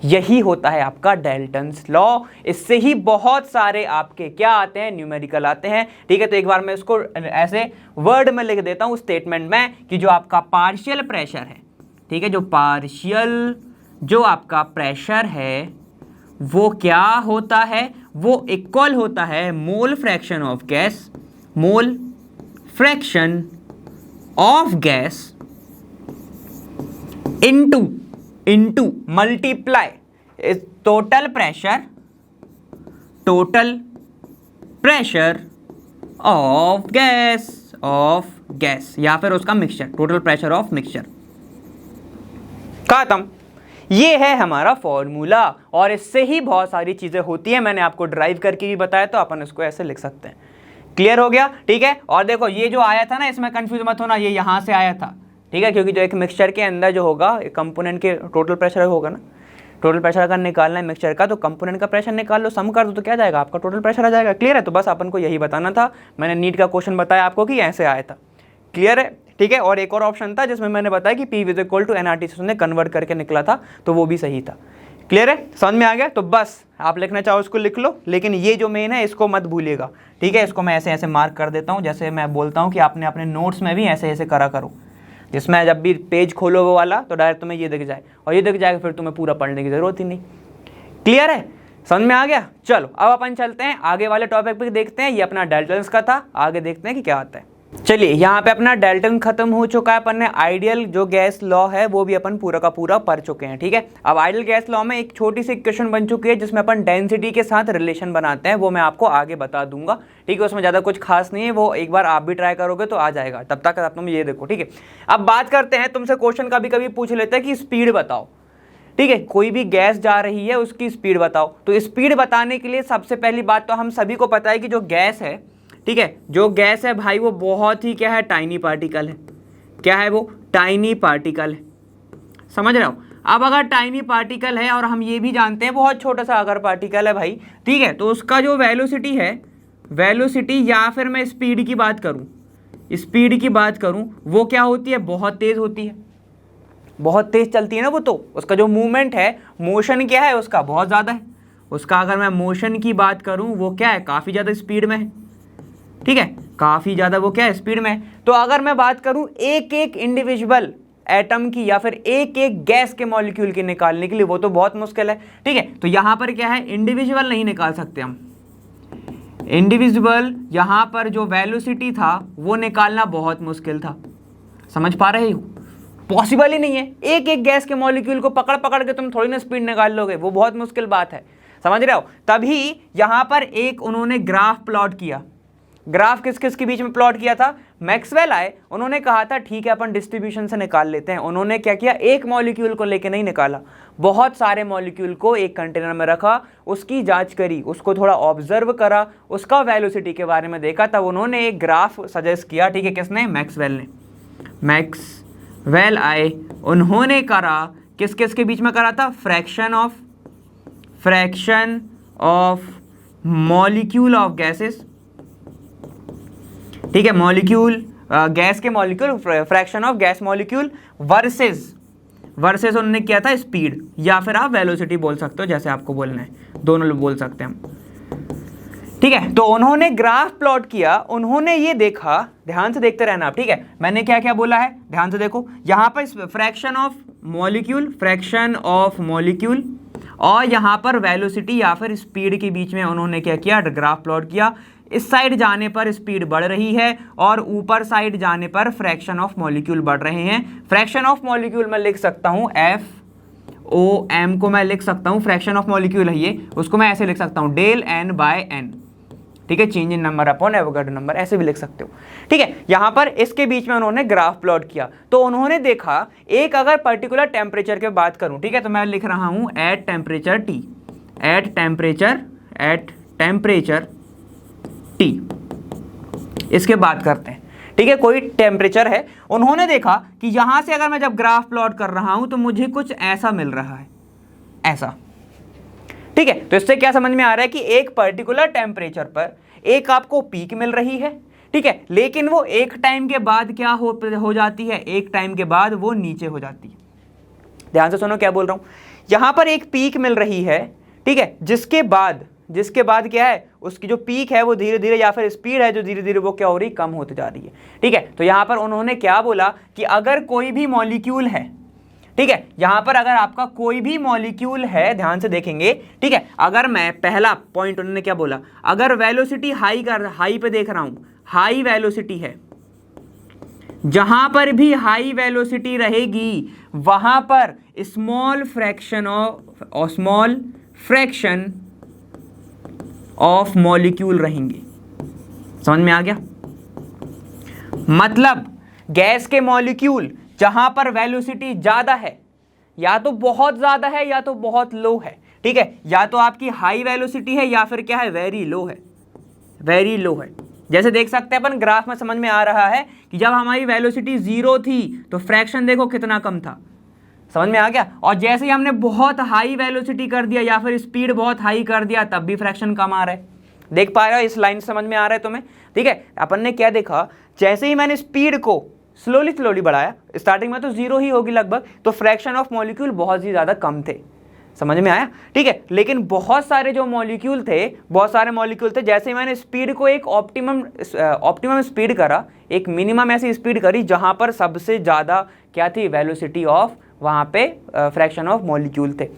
यही होता है आपका डाल्टन्स लॉ। इससे ही बहुत सारे आपके क्या आते हैं, न्यूमेरिकल आते हैं। ठीक है, तो एक बार मैं इसको ऐसे वर्ड में लिख देता हूं स्टेटमेंट में, कि जो आपका पार्शियल प्रेशर है, ठीक है, जो पार्शियल जो आपका प्रेशर है वो क्या होता है, वो इक्वल होता है mole fraction of gas, mole fraction of gas into multiply total pressure total pressure of gas या फिर उसका mixture, total pressure of mixture. खत्म। ये है हमारा फॉर्मूला और इससे ही बहुत सारी चीजें होती हैं। मैंने आपको ड्राइव करके भी बताया, तो अपन इसको ऐसे लिख सकते हैं। क्लियर हो गया? ठीक है। और देखो ये जो आया था ना, इसमें कंफ्यूज मत होना, ये यहां से आया था, ठीक है, क्योंकि जो एक मिक्सचर के अंदर जो होगा कंपोनेंट के टोटल प्रेशर होगा ना, टोटल प्रेशर अगर निकालना है मिक्सचर का, तो कंपोनेंट का प्रेशर निकाल लो, सम कर दो, तो क्या जाएगा आपका टोटल प्रेशर आ जाएगा। क्लियर है? तो बस अपन को यही बताना था। मैंने नीट का क्वेश्चन बताया आपको कि ऐसे आया था। क्लियर है? ठीक है। और एक और ऑप्शन था जिसमें मैंने बताया कि P is equal to nRT से कन्वर्ट करके निकला था, तो वो भी सही था। क्लियर है? समझ में आ गया? तो बस आप लिखना चाहो उसको लिख लो, लेकिन ये जो मेन है इसको मत भूलिएगा। ठीक है? इसको मैं ऐसे ऐसे मार्क कर देता हूँ, जैसे मैं बोलता हूँ कि आपने अपने नोट्स में भी ऐसे ऐसे करा करो, जिसमें जब भी पेज खोलो वो वाला, तो डायरेक्ट तुम्हें ये दिख जाए, और ये दिख जाएगा, फिर तुम्हें पूरा पढ़ने की जरूरत ही नहीं। क्लियर है? समझ में आ गया? चलो अब अपन चलते हैं आगे वाले टॉपिक पे, देखते हैं। ये अपना डाल्टन्स का था, आगे देखते हैं कि क्या आता है। चलिए, यहाँ पे अपना डाल्टन खत्म हो चुका है। अपन ने आइडियल जो गैस लॉ है वो भी अपन पूरा का पूरा पढ़ चुके हैं। ठीक है। अब आइडियल गैस लॉ में एक छोटी सी इक्वेशन बन चुकी है जिसमें अपन डेंसिटी के साथ रिलेशन बनाते हैं, वो मैं आपको आगे बता दूंगा। ठीक है। उसमें ज्यादा कुछ खास नहीं है, वो एक बार आप भी ट्राई करोगे तो आ जाएगा। तब तक आप तुम ये देखो। ठीक है। अब बात करते हैं, तुमसे क्वेश्चन कभी कभी पूछ लेते हैं कि स्पीड बताओ। ठीक है, कोई भी गैस जा रही है उसकी स्पीड बताओ। तो स्पीड बताने के लिए सबसे पहली बात तो हम सभी को पता है कि जो गैस है, ठीक है, जो गैस है भाई वो बहुत ही क्या है, टाइनी पार्टिकल है। क्या है वो? टाइनी पार्टिकल है। समझ रहे हो? अब अगर टाइनी पार्टिकल है और हम ये भी जानते हैं बहुत छोटा सा अगर पार्टिकल है भाई, ठीक है, तो उसका जो वेलोसिटी है, वेलोसिटी या फिर मैं स्पीड की बात करूं, स्पीड की बात करूं, वो क्या होती है? बहुत तेज होती है, बहुत तेज चलती है ना वो। तो उसका जो मूवमेंट है, मोशन क्या है उसका, बहुत ज़्यादा है उसका। अगर मैं मोशन की बात करूं, वो क्या है, काफ़ी ज़्यादा स्पीड में है। ठीक है, काफ़ी ज़्यादा वो क्या है, स्पीड में है। तो अगर मैं बात करूं एक एक इंडिविजुअल एटम की या फिर एक एक गैस के मॉलिक्यूल की निकालने के लिए, वो तो बहुत मुश्किल है। ठीक है, तो यहां पर क्या है, इंडिविजुअल नहीं निकाल सकते हम। इंडिविजुअल यहां पर जो वेलोसिटी था वो निकालना बहुत मुश्किल था। समझ पा रहे हो? पॉसिबल ही नहीं है। एक एक गैस के मॉलिक्यूल को पकड़ पकड़ के तुम थोड़ी ना स्पीड निकाल लोगे, वो बहुत मुश्किल बात है। समझ रहे हो? तभी यहां पर एक उन्होंने ग्राफ प्लॉट किया। ग्राफ किस किस के बीच में प्लॉट किया था? मैक्सवेल आए, उन्होंने कहा था ठीक है अपन डिस्ट्रीब्यूशन से निकाल लेते हैं। उन्होंने क्या किया, एक मॉलिक्यूल को लेके नहीं निकाला, बहुत सारे मॉलिक्यूल को एक कंटेनर में रखा, उसकी जांच करी, उसको थोड़ा ऑब्जर्व करा, उसका वेलोसिटी के बारे में देखा, तब उन्होंने एक ग्राफ सजेस्ट किया। ठीक है, किसने? मैक्सवेल ने। मैक्सवेल आए, उन्होंने करा, किस किस के बीच में करा था? Fraction of molecule of gases. ठीक है, मॉलिक्यूल, गैस के molecule, fraction of gas molecule versus उन्होंने किया था स्पीड, या फिर आप वेलोसिटी बोल सकते हो, जैसे आपको बोलना है, दोनों लोग बोल सकते हैं हम। ठीक है, तो उन्होंने ग्राफ प्लॉट किया, उन्होंने ये देखा, ध्यान से देखते रहना आप। ठीक है, मैंने क्या क्या बोला है, ध्यान से देखो। यहां पर फ्रैक्शन ऑफ मॉलिक्यूल और यहां पर वेलोसिटी या फिर स्पीड के बीच में उन्होंने क्या किया, ग्राफ प्लॉट किया। इस साइड जाने पर स्पीड बढ़ रही है और ऊपर साइड जाने पर फ्रैक्शन ऑफ मॉलिक्यूल बढ़ रहे हैं। फ्रैक्शन ऑफ मॉलिक्यूल मैं लिख सकता हूं FOM को मैं लिख सकता हूं, फ्रैक्शन ऑफ मॉलिक्यूल है ये, उसको मैं ऐसे लिख सकता हूं del n by n। ठीक है, change in number upon Avogadro number, ऐसे भी लिख सकते हो। ठीक है, यहां पर इसके बीच में उन्होंने ग्राफ प्लॉट किया, तो उन्होंने देखा एक अगर पर्टिकुलर टेम्परेचर की बात करूं, ठीक है, तो मैं लिख रहा हूं एट टेम्परेचर T। इसके बात करते हैं। ठीक है, कोई टेम्परेचर है, उन्होंने देखा कि यहां से अगर मैं जब ग्राफ प्लॉट कर रहा हूं तो मुझे कुछ ऐसा मिल रहा है, ऐसा। ठीक है, तो इससे क्या समझ में आ रहा है कि एक पर्टिकुलर टेम्परेचर पर एक आपको पीक मिल रही है। ठीक है, लेकिन वो एक टाइम के बाद क्या हो जाती है, एक टाइम के बाद वो नीचे हो जाती है। ध्यान से सुनो क्या बोल रहा हूं। यहां पर एक पीक मिल रही है, ठीक है, जिसके बाद क्या है, उसकी जो पीक है वो धीरे धीरे, या फिर स्पीड है जो धीरे धीरे वो क्या हो रही, कम होती जा रही है। ठीक है, तो यहां पर उन्होंने क्या बोला कि अगर कोई भी मॉलिक्यूल है, ठीक है, यहां पर अगर आपका कोई भी मॉलिक्यूल है, ध्यान से देखेंगे। ठीक है, अगर मैं पहला पॉइंट उन्होंने क्या बोला, अगर वेलोसिटी हाई पे देख रहा हूं, हाई वेलोसिटी है, जहां पर भी हाई वेलोसिटी रहेगी वहां पर स्मॉल फ्रैक्शन ऑफ मॉलिक्यूल रहेंगे। समझ में आ गया? मतलब गैस के मॉलिक्यूल जहां पर वेलोसिटी ज्यादा है, या तो बहुत ज्यादा है या तो बहुत लो है, ठीक है, या तो आपकी हाई वेलोसिटी है या फिर क्या है, वेरी लो है, वेरी लो है। जैसे देख सकते हैं अपन ग्राफ में, समझ में आ रहा है कि जब हमारी वेलोसिटी 0 थी तो फ्रैक्शन देखो कितना कम था। समझ में आ गया? और जैसे ही हमने बहुत हाई वेलोसिटी कर दिया या फिर स्पीड बहुत हाई कर दिया, तब भी फ्रैक्शन कम आ रहा है। देख पा रहे हो? इस लाइन समझ में आ रहा है तुम्हें? ठीक है, अपन ने क्या देखा, जैसे ही मैंने स्पीड को स्लोली बढ़ाया, स्टार्टिंग में तो 0 ही होगी लगभग, तो फ्रैक्शन ऑफ मॉलिक्यूल बहुत ही ज़्यादा कम थे। समझ में आया? ठीक है, लेकिन बहुत सारे जो मॉलिक्यूल थे, बहुत सारे मॉलिक्यूल थे, जैसे ही मैंने स्पीड को एक ऑप्टिमम स्पीड करा, एक मिनिमम ऐसी स्पीड करी जहां पर सबसे ज़्यादा क्या थी, वेलोसिटी ऑफ, वहां पे फ्रैक्शन ऑफ मॉलिक्यूल थे।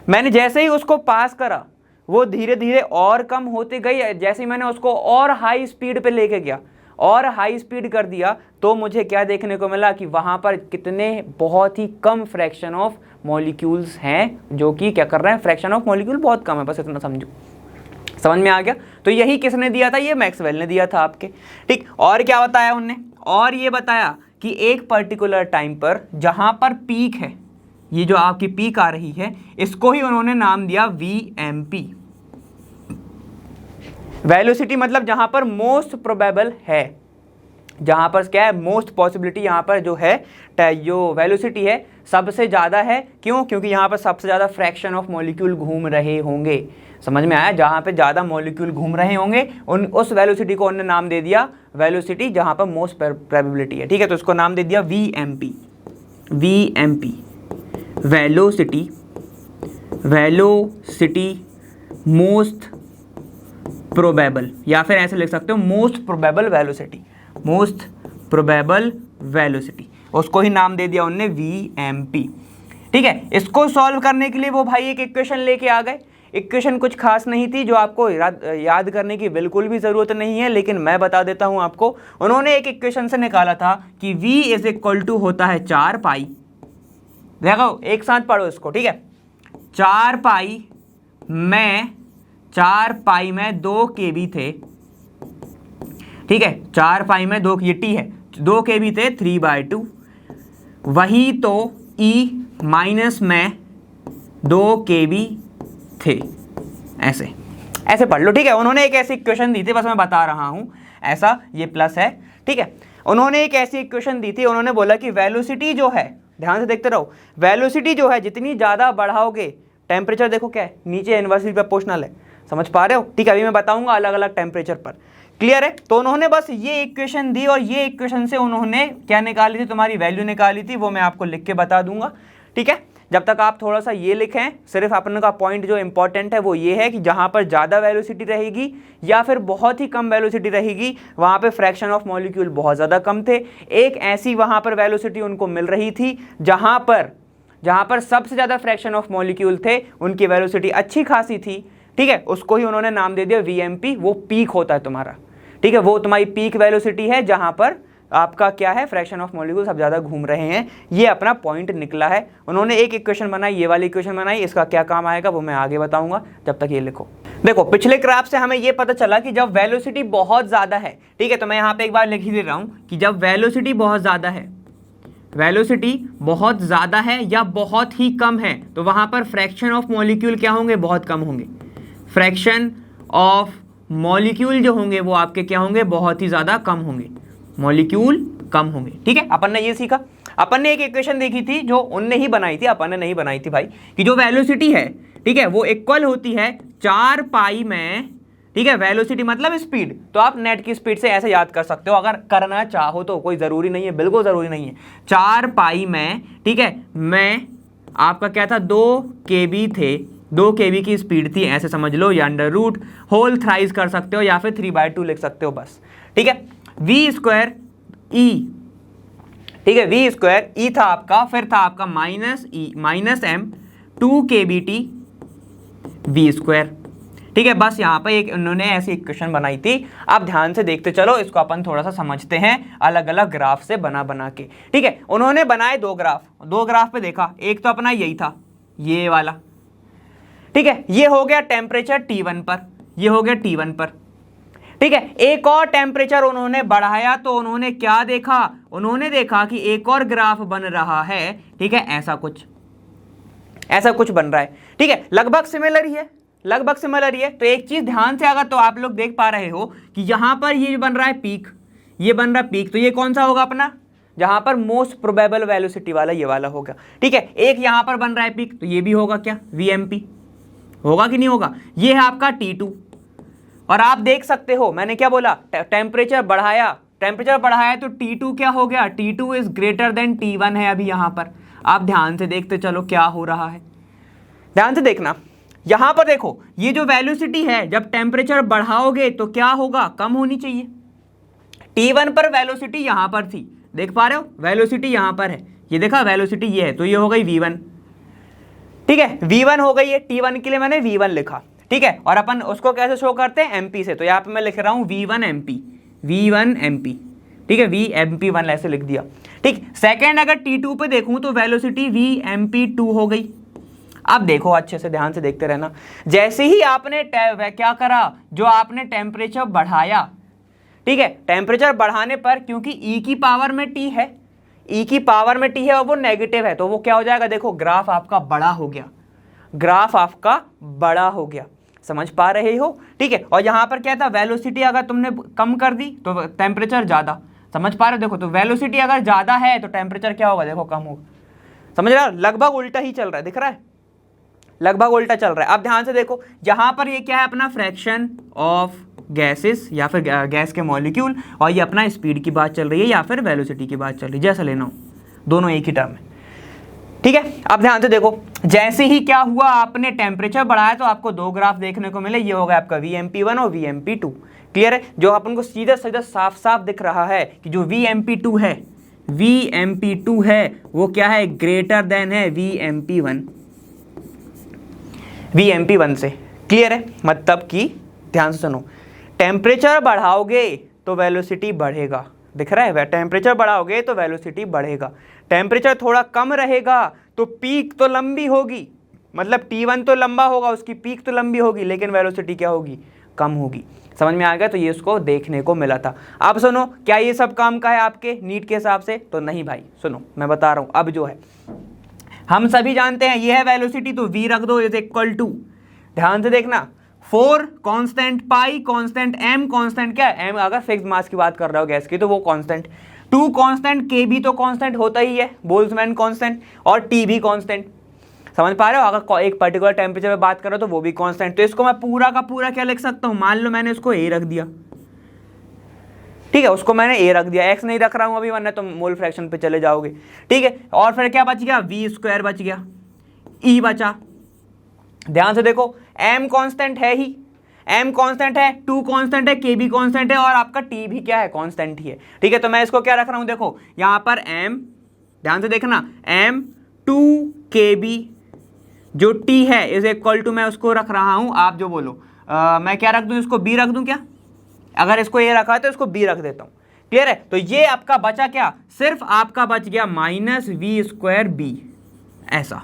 मैंने जैसे ही उसको पास करा, वो धीरे धीरे और कम होते गई। जैसे ही मैंने उसको और हाई स्पीड पे लेके गया और हाई स्पीड कर दिया, तो मुझे क्या देखने को मिला कि वहां पर कितने बहुत ही कम फ्रैक्शन ऑफ मॉलिक्यूल्स हैं, जो कि क्या कर रहे हैं, फ्रैक्शन ऑफ मॉलिक्यूल बहुत कम है, बस इतना समझो। समझ में आ गया? तो यही किसने दिया था, ये मैक्सवेल ने दिया था आपके। ठीक, और क्या बताया उनने, और ये बताया कि एक पर्टिकुलर टाइम पर जहां पर पीक है, ये जो आपकी पीक आ रही है, इसको ही उन्होंने नाम दिया VMP, वेलोसिटी, मतलब जहां पर मोस्ट प्रोबेबल है, जहां पर क्या है, मोस्ट पॉसिबिलिटी, यहां पर जो है जो वेलोसिटी है सबसे ज़्यादा है। क्यों? क्योंकि यहाँ पर सबसे ज़्यादा फ्रैक्शन ऑफ मॉलिक्यूल घूम रहे होंगे। समझ में आया? जहाँ पे ज़्यादा मॉलिक्यूल घूम रहे होंगे उस वेलोसिटी को उन्होंने नाम दे दिया वेलोसिटी जहाँ पर मोस्ट प्रोबेबिलिटी है। ठीक है, तो उसको नाम दे दिया VMP, वेलोसिटी मोस्ट प्रोबेबल, या फिर ऐसे लिख सकते हो मोस्ट प्रोबेबल वेलोसिटी, उसको ही नाम दे दिया उनने VMP। ठीक है, इसको सॉल्व करने के लिए वो भाई एक इक्वेशन लेके आ गए। इक्वेशन कुछ खास नहीं थी, जो आपको याद करने की बिल्कुल भी ज़रूरत नहीं है, लेकिन मैं बता देता हूं आपको। उन्होंने एक इक्वेशन से निकाला था कि V = होता है 4 पाई, देखो एक साथ पढ़ो इसको, ठीक है, 4 पाई में 2 kb थे, ठीक है, 4 पाई में 2, ये T है, 2 kb थे 3/2, वही तो E माइनस में 2 kb थे, ऐसे पढ़ लो। ठीक है, उन्होंने एक ऐसी इक्वेशन दी थी, बस मैं बता रहा हूं, ऐसा ये प्लस है। ठीक है, उन्होंने एक ऐसी इक्वेशन दी थी, उन्होंने बोला कि वेलोसिटी जो है, ध्यान से देखते रहो, वेलोसिटी जो है जितनी ज़्यादा बढ़ाओगे, टेम्परेचर देखो क्या है, नीचे इन्वर्सली प्रोपोर्शनल है, समझ पा रहे हो? ठीक है, अभी मैं बताऊंगा अलग अलग टेम्परेचर पर, क्लियर है? तो उन्होंने बस ये इक्वेशन दी और ये इक्वेशन से उन्होंने क्या निकाली थी, तुम्हारी वैल्यू निकाली थी, वो मैं आपको लिख के बता दूंगा। ठीक है, जब तक आप थोड़ा सा ये लिखें, सिर्फ अपन का पॉइंट जो इंपॉर्टेंट है वो ये है कि जहां पर ज़्यादा वेलोसिटी रहेगी या फिर बहुत ही कम वेलोसिटी रहेगी, वहां पे फ्रैक्शन ऑफ मॉलिक्यूल बहुत ज़्यादा कम थे। एक ऐसी वहां पर वेलोसिटी उनको मिल रही थी जहां पर सबसे ज़्यादा फ्रैक्शन ऑफ मॉलिक्यूल थे, उनकी वेलोसिटी अच्छी खासी थी। ठीक है, उसको ही उन्होंने नाम दे दिया VMP, वो पीक होता है तुम्हारा। ठीक है, वो तुम्हारी पीक वेलोसिटी है जहां पर आपका क्या है, फ्रैक्शन ऑफ मॉलिक्यूल सब ज़्यादा घूम रहे हैं। ये अपना पॉइंट निकला है। उन्होंने एक इक्वेशन बनाई, ये वाली इक्वेशन बनाई, इसका क्या काम आएगा वो मैं आगे बताऊंगा, जब तक ये लिखो। देखो, पिछले ग्राफ से हमें ये पता चला कि जब वेलोसिटी बहुत ज़्यादा है, ठीक है, तो मैं यहाँ पे एक बार लिख ही दे रहा हूँ कि जब वेलोसिटी बहुत ज़्यादा है या बहुत ही कम है, तो वहाँ पर फ्रैक्शन ऑफ मॉलिक्यूल क्या होंगे, बहुत कम होंगे। फ्रैक्शन ऑफ मॉलिक्यूल जो होंगे वो आपके क्या होंगे, बहुत ही ज़्यादा कम होंगे, मॉलिक्यूल कम होंगे। ठीक है, अपन ने ये सीखा। अपन ने एक इक्वेशन देखी थी जो उनने ही बनाई थी, अपन ने नहीं बनाई थी भाई, कि जो वेलोसिटी है, ठीक है, वो इक्वल होती है 4 पाई में, ठीक है, वेलोसिटी मतलब स्पीड, तो आप नेट की स्पीड से ऐसे याद कर सकते हो अगर करना चाहो तो, कोई ज़रूरी नहीं है, बिल्कुल ज़रूरी नहीं है। 4 पाई में, ठीक है, मैं आपका क्या था, 2 kb थे, 2 kb की स्पीड थी, ऐसे समझ लो, या अंडर रूट होल थ्राइज कर सकते हो या फिर 3/2 लिख सकते हो बस। ठीक है, V² E, ठीक है, V² E था आपका, फिर था आपका -m 2 kbt V²। ठीक है, बस यहाँ पर एक उन्होंने ऐसी इक्वेशन बनाई थी। आप ध्यान से देखते चलो, इसको अपन थोड़ा सा समझते हैं अलग अलग ग्राफ से बना के। ठीक है, उन्होंने बनाए 2 ग्राफ पे देखा, एक तो अपना यही था, ये वाला, ठीक है, ये हो गया टेम्परेचर T1 पर, ये हो गया T1 पर, ठीक है। एक और टेम्परेचर उन्होंने बढ़ाया तो उन्होंने क्या देखा, उन्होंने देखा कि एक और ग्राफ बन रहा है, ठीक है, ऐसा कुछ बन रहा है, ठीक है, लगभग सिमिलर ही है, लगभग सिमिलर ही है। तो एक चीज ध्यान से अगर तो आप लोग देख पा रहे हो कि यहां पर ये बन रहा है पीक, ये बन रहा है पीक, तो ये कौन सा होगा अपना, जहां पर मोस्ट प्रोबेबल वेलोसिटी वाला ये वाला होगा, ठीक है। एक यहां पर बन रहा है पीक, तो ये भी होगा क्या, VMP होगा कि नहीं होगा। ये है आपका T2, और आप देख सकते हो मैंने क्या बोला, टेम्परेचर बढ़ाया तो T2 क्या हो गया, T2 is greater than T1 है अभी यहां पर। आप ध्यान से देखते चलो क्या हो रहा है, ध्यान से देखना। यहां पर देखो ये जो वेलोसिटी है, जब टेम्परेचर बढ़ाओगे तो क्या होगा, कम होनी चाहिए। T1 पर वेलोसिटी यहां पर थी, देख पा रहे हो, वेलोसिटी यहां पर है, ये देखा वेलोसिटी ये है, तो ये हो गई V1, ठीक है, V1 हो गई है। T1 के लिए मैंने V1 लिखा, ठीक है। और अपन उसको कैसे शो करते हैं, MP से, तो यहाँ पे मैं लिख रहा हूं V1 MP, ठीक है, VMP1 ऐसे लिख दिया, ठीक। सेकेंड अगर T2 पे देखूं तो वेलोसिटी VMP2 हो गई। अब देखो अच्छे से ध्यान से देखते रहना, जैसे ही आपने क्या करा, जो आपने टेम्परेचर बढ़ाया, ठीक है, टेम्परेचर बढ़ाने पर क्योंकि E की पावर में T है, E की पावर में T है और वो नेगेटिव है, तो वो क्या हो जाएगा, देखो ग्राफ आपका बड़ा हो गया, ग्राफ आपका बड़ा हो गया, समझ पा रहे हो, ठीक है। और यहां पर क्या था, वेलोसिटी अगर तुमने कम कर दी तो टेम्परेचर ज्यादा, समझ पा रहे हो, देखो तो वेलोसिटी अगर ज्यादा है तो टेम्परेचर क्या होगा, देखो कम होगा, समझ रहे हो, लगभग उल्टा ही चल रहा है, दिख रहा है, लगभग उल्टा चल रहा है। अब ध्यान से देखो यहां पर ये क्या है, अपना फ्रैक्शन ऑफ गैसेस या फिर गैस के मॉलिक्यूल, और ये अपना स्पीड की बात चल रही है या फिर वेलोसिटी की बात चल रही है, जैसा लेना हो, दोनों एक ही टर्म है, ठीक है। अब ध्यान से देखो, जैसे ही क्या हुआ, आपने टेम्परेचर बढ़ाया तो आपको दो ग्राफ देखने को मिले, ये होगा आपका VMP1 और VMP2, क्लियर है। जो अपन को सीधा सीधा साफ साफ दिख रहा है कि जो VMP2 है वो क्या है, ग्रेटर देन है VMP1 से, क्लियर है। मतलब कि ध्यान से सुनो, टेम्परेचर बढ़ाओगे तो वेलोसिटी बढ़ेगा, दिख रहा है, टेम्परेचर बढ़ाओगे तो वेलोसिटी बढ़ेगा, टेम्परेचर थोड़ा कम रहेगा तो पीक तो लंबी होगी, मतलब T1 तो लंबा होगा, उसकी पीक तो लंबी होगी, लेकिन वेलोसिटी क्या होगी, कम होगी। समझ में आ गया, तो ये उसको देखने को मिला था। अब सुनो, क्या ये सब काम का है आपके नीट के हिसाब से, तो नहीं भाई, सुनो मैं बता रहा हूं। अब जो है हम सभी जानते हैं ये है वेलोसिटी, तो V रख दो इज इक्वल टू, ध्यान से देखना, 4 कांस्टेंट, पाई कांस्टेंट, m कांस्टेंट, क्या m अगर फिक्स मास की बात कर रहे हो गैस की तो वो कांस्टेंट, 2 कांस्टेंट, k भी तो कांस्टेंट होता ही है, बोल्ट्जमैन कांस्टेंट, और t भी कांस्टेंट, समझ पा रहे हो। अगर एक पर्टिकुलर टेम्परेचर पे बात करो तो वो भी कांस्टेंट, तो इसको मैं पूरा का पूरा क्या लिख सकता हूं, मान लो मैंने इसको a रख दिया, ठीक है, उसको मैंने a रख दिया, x नहीं रख रहा हूं अभी, वरना तुम मोल फ्रैक्शन पे चले जाओगे, ठीक है। और फिर क्या बच गया, v² बच गया, e बचा। ध्यान से देखो, m कांस्टेंट है ही, m कांस्टेंट है, 2 कांस्टेंट है, k भी कांस्टेंट है, और आपका t भी क्या है, कांस्टेंट ही है, ठीक है। तो मैं इसको क्या रख रहा हूं, देखो यहां पर m, ध्यान से देखना, m 2kb जो t है इज इक्वल टू, मैं उसको रख रहा हूं, आप जो बोलो, मैं क्या रख दूं, इसको b रख दूं क्या, अगर इसको a रखा है तो इसको b रख देता हूं, क्लियर है। तो ये आपका बचा क्या, सिर्फ आपका बच गया -v²b, ऐसा,